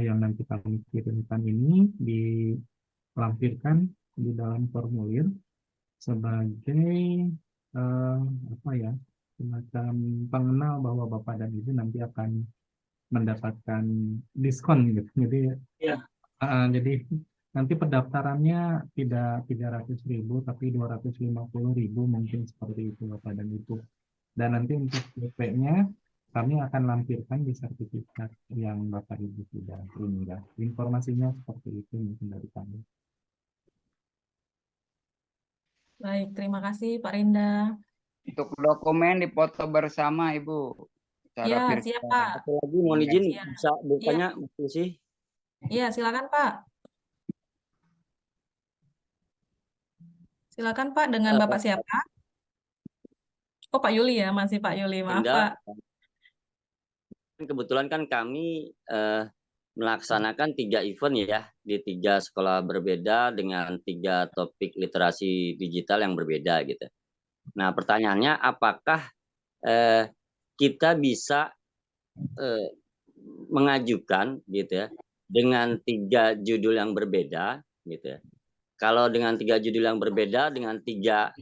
Speaker 2: yang nanti kami kirimkan ini dilampirkan di dalam formulir sebagai semacam pengenal bahwa Bapak dan Ibu nanti akan mendapatkan diskon gitu. Jadi
Speaker 4: ya.
Speaker 2: Jadi nanti pendaftarannya tidak 300.000 tapi 250.000 mungkin seperti itu Bapak dan Ibu. Dan nanti untuk DP-nya kami akan lampirkan di sertifikat yang Bapak Ibu sudah terima. Informasinya seperti itu mungkin dari kami.
Speaker 1: Baik, terima kasih Pak Rinda.
Speaker 3: Untuk dokumen dipoto bersama Ibu.
Speaker 1: Iya, siap Pak.
Speaker 9: Satu lagi mohon izin
Speaker 1: Siap.
Speaker 9: bisa bertanya sih.
Speaker 1: Iya, silakan Pak. Silakan Pak, dengan Bapak siapa? Oh, Pak Yuli ya, masih Pak Yuli. Maaf, Pak.
Speaker 9: Kebetulan kan kami melaksanakan 3 event ya di 3 sekolah berbeda dengan 3 topik literasi digital yang berbeda gitu. Nah, pertanyaannya apakah kita bisa mengajukan gitu ya dengan 3 judul yang berbeda gitu ya. Kalau dengan 3 judul yang berbeda dengan 3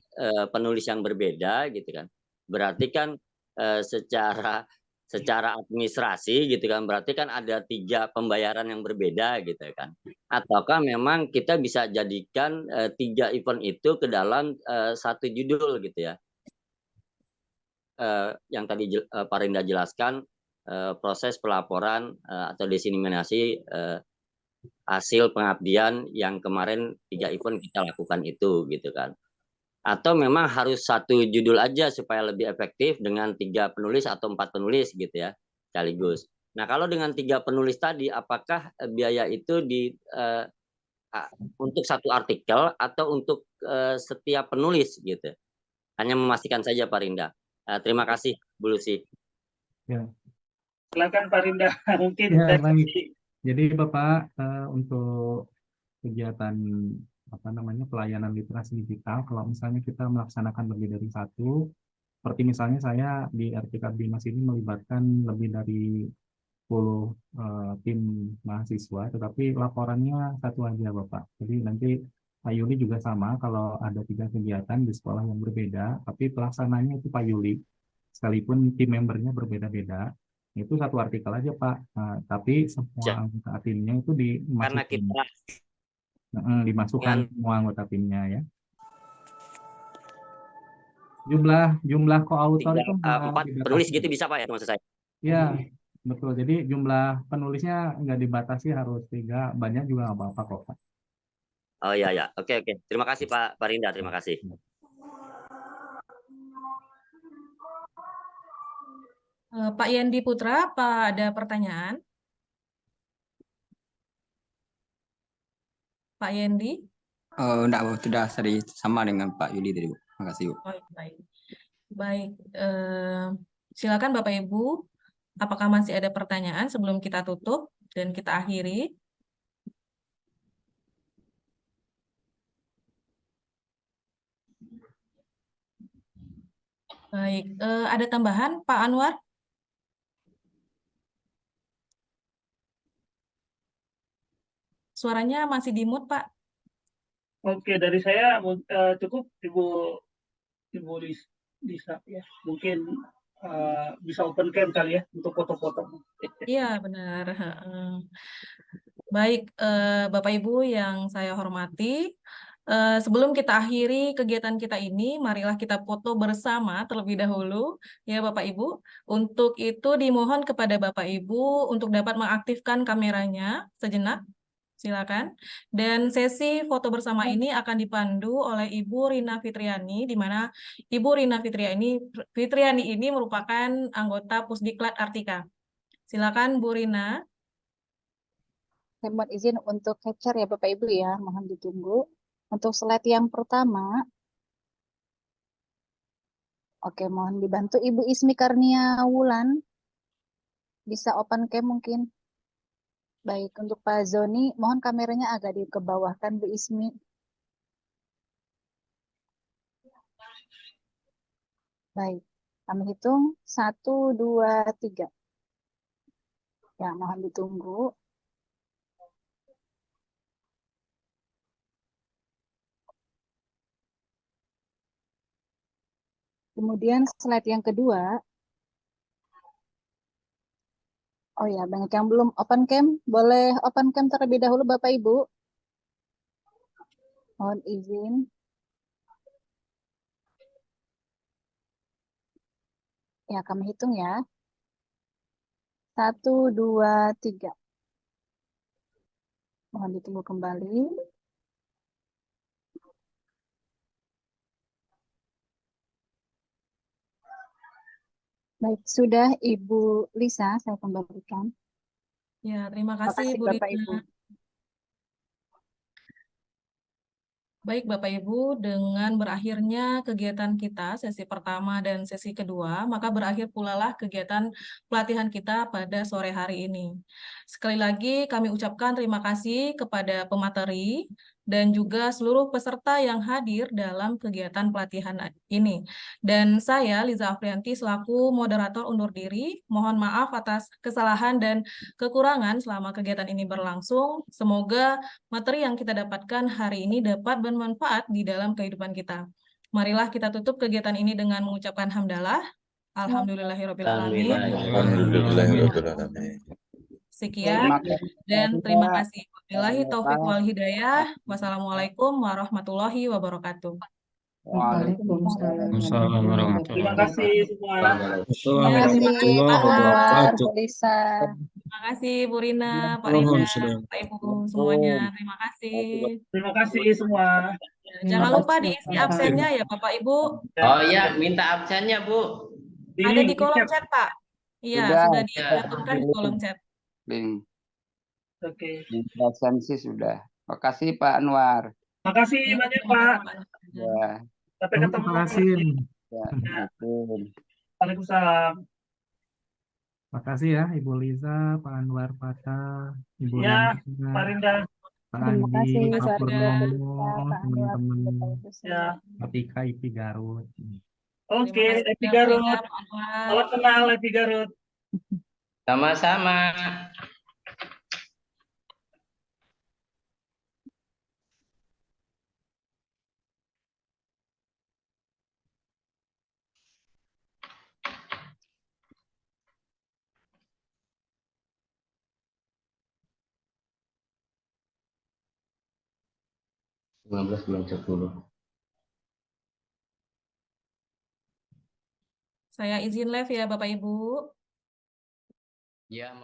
Speaker 9: penulis yang berbeda gitu kan, berarti kan secara administrasi gitu kan, berarti kan ada 3 pembayaran yang berbeda gitu kan. Ataukah memang kita bisa jadikan 3 event itu ke dalam 1 judul gitu ya. Yang tadi Pak Rinda jelaskan proses pelaporan atau diseminasi hasil pengabdian yang kemarin 3 event kita lakukan itu gitu kan. Atau memang harus 1 judul aja supaya lebih efektif dengan 3 penulis atau 4 penulis gitu ya sekaligus. Nah, kalau dengan 3 penulis tadi apakah biaya itu untuk 1 artikel atau untuk setiap penulis gitu? Hanya memastikan saja Pak Rinda. Terima kasih Bu Lucy.
Speaker 2: Ya.
Speaker 4: Silakan Pak Rinda, mungkin
Speaker 2: Ya,
Speaker 4: dari
Speaker 2: baik. Jadi Bapak untuk kegiatan pelayanan literasi digital, kalau misalnya kita melaksanakan lebih dari 1, seperti misalnya saya di RPK Bimas ini melibatkan lebih dari 10 tim mahasiswa, tetapi laporannya 1 aja Bapak. Jadi nanti Pak Yuli juga sama, kalau ada 3 kegiatan di sekolah yang berbeda, tapi pelaksananya itu Pak Yuli, sekalipun tim membernya berbeda-beda, itu 1 artikel aja Pak. Tapi semua anggota timnya itu
Speaker 9: Karena kita
Speaker 2: dimasukkan semua anggota timnya ya. Jumlah koautor itu
Speaker 9: 4 penulis gitu bisa Pak ya maksud saya?
Speaker 2: Ya, betul. Jadi jumlah penulisnya nggak dibatasi harus 3, banyak juga nggak apa-apa kok Pak.
Speaker 9: Oh iya ya, oke. Terima kasih Pak Rinda, terima kasih.
Speaker 1: Pak Yendi Putra, apa ada pertanyaan? Pak Yendi?
Speaker 10: Enggak, Bu. Sudah sama dengan Pak Yuli tadi, Bu. Terima kasih, Bu.
Speaker 1: Oh, baik. Baik, silakan Bapak Ibu. Apakah masih ada pertanyaan sebelum kita tutup dan kita akhiri? Baik, ada tambahan Pak Anwar? Suaranya masih di mute, Pak.
Speaker 4: Oke, dari saya cukup Ibu Lisa ya. Mungkin bisa open cam kali ya untuk foto-foto.
Speaker 1: Iya, benar. Baik, Bapak Ibu yang saya hormati, sebelum kita akhiri kegiatan kita ini, marilah kita foto bersama terlebih dahulu, ya Bapak Ibu. Untuk itu dimohon kepada Bapak Ibu untuk dapat mengaktifkan kameranya sejenak. Silakan. Dan sesi foto bersama ini akan dipandu oleh Ibu Rina Fitriani, di mana Ibu Rina Fitriani ini merupakan anggota Pusdiklat Artika. Silakan Bu Rina.
Speaker 6: Saya mohon izin untuk capture ya Bapak Ibu ya, mohon ditunggu. Untuk slide yang pertama, oke, mohon dibantu Ibu Ismi Karnia Wulan, bisa open cam mungkin. Baik, untuk Pak Zoni, mohon kameranya agak dikebawahkan Bu Ismi. Baik, kami hitung 1, 2, 3. Ya, mohon ditunggu. Kemudian slide yang kedua. Oh ya, banyak yang belum open cam. Boleh open cam terlebih dahulu Bapak Ibu. Mohon izin. Ya, kami hitung ya. 1, 2, 3. Mohon ditunggu kembali. Baik, sudah Ibu Lisa, saya kembalikan.
Speaker 1: Ya, terima kasih Bu
Speaker 6: Bapak
Speaker 1: Rina.
Speaker 6: Ibu.
Speaker 1: Baik Bapak Ibu, dengan berakhirnya kegiatan kita sesi pertama dan sesi kedua, maka berakhir pula lah kegiatan pelatihan kita pada sore hari ini. Sekali lagi kami ucapkan terima kasih kepada pemateri dan juga seluruh peserta yang hadir dalam kegiatan pelatihan ini. Dan saya, Liza Afrianti, selaku moderator undur diri, mohon maaf atas kesalahan dan kekurangan selama kegiatan ini berlangsung. Semoga materi yang kita dapatkan hari ini dapat bermanfaat di dalam kehidupan kita. Marilah kita tutup kegiatan ini dengan mengucapkan hamdalah. Alhamdulillahirrahmanirrahim.
Speaker 3: Alhamdulillahirrahmanirrahim.
Speaker 1: Sekian
Speaker 3: Terima kasih
Speaker 1: dan terima
Speaker 3: Pak.
Speaker 1: kasih. Wabillahi taufiq wal hidayah. Wassalamualaikum warahmatullahi wabarakatuh.
Speaker 4: Terima
Speaker 2: Waalaikumsalam warahmatullahi
Speaker 4: kasih semua.
Speaker 1: Ya, terima kasih Pak Anwar.
Speaker 6: Bu Lisa.
Speaker 1: Terima kasih Bu Rina, Pak
Speaker 2: Nuhun,
Speaker 1: Rida,
Speaker 2: sudah.
Speaker 1: Pak Ibu semuanya. Terima kasih.
Speaker 4: Terima kasih semua.
Speaker 1: Jangan lupa diisi absennya ya Bapak Ibu.
Speaker 8: Oh iya, minta absennya Bu.
Speaker 1: Ada di
Speaker 4: Ini
Speaker 1: kolom
Speaker 4: chat.
Speaker 1: chat Pak. Iya,
Speaker 3: Sudah,
Speaker 1: sudah
Speaker 8: Ya.
Speaker 1: dicantumkan di kolom chat.
Speaker 3: link
Speaker 4: Oke.
Speaker 3: esensi sudah. Makasih Pak Anwar.
Speaker 4: Makasih
Speaker 1: Ya,
Speaker 4: banyak
Speaker 1: terima
Speaker 4: Pak.
Speaker 1: kasih, Pak.
Speaker 3: Ya,
Speaker 4: Sampai ketemu
Speaker 2: Terima kasih.
Speaker 3: ya, itu.
Speaker 4: Waalaikumsalam.
Speaker 2: Makasih ya Ibu Liza, Pak Anwar Fatah, Ibu
Speaker 4: Ya,
Speaker 2: Rina,
Speaker 4: Pak Rinda.
Speaker 2: Pak
Speaker 6: Terima
Speaker 2: Andi,
Speaker 6: kasih
Speaker 1: Terima
Speaker 2: Pak
Speaker 1: kasih,
Speaker 6: Pak Rinda,
Speaker 1: Kak.
Speaker 6: Bu
Speaker 2: Purnomo,
Speaker 6: Lisa, Pak Anwar,
Speaker 2: teman-teman
Speaker 6: Bapak Ibu
Speaker 4: Ya.
Speaker 6: semua.
Speaker 2: Pak Ika IP Garut.
Speaker 1: Terima
Speaker 4: Oke,
Speaker 1: kasih
Speaker 4: Epi
Speaker 1: Kak Rida,
Speaker 4: Garut.
Speaker 1: Pak Anwar.
Speaker 4: Salam kenal Epi Garut.
Speaker 8: Sama-sama. belum 10.
Speaker 1: Saya izin live ya Bapak Ibu.
Speaker 8: Ya,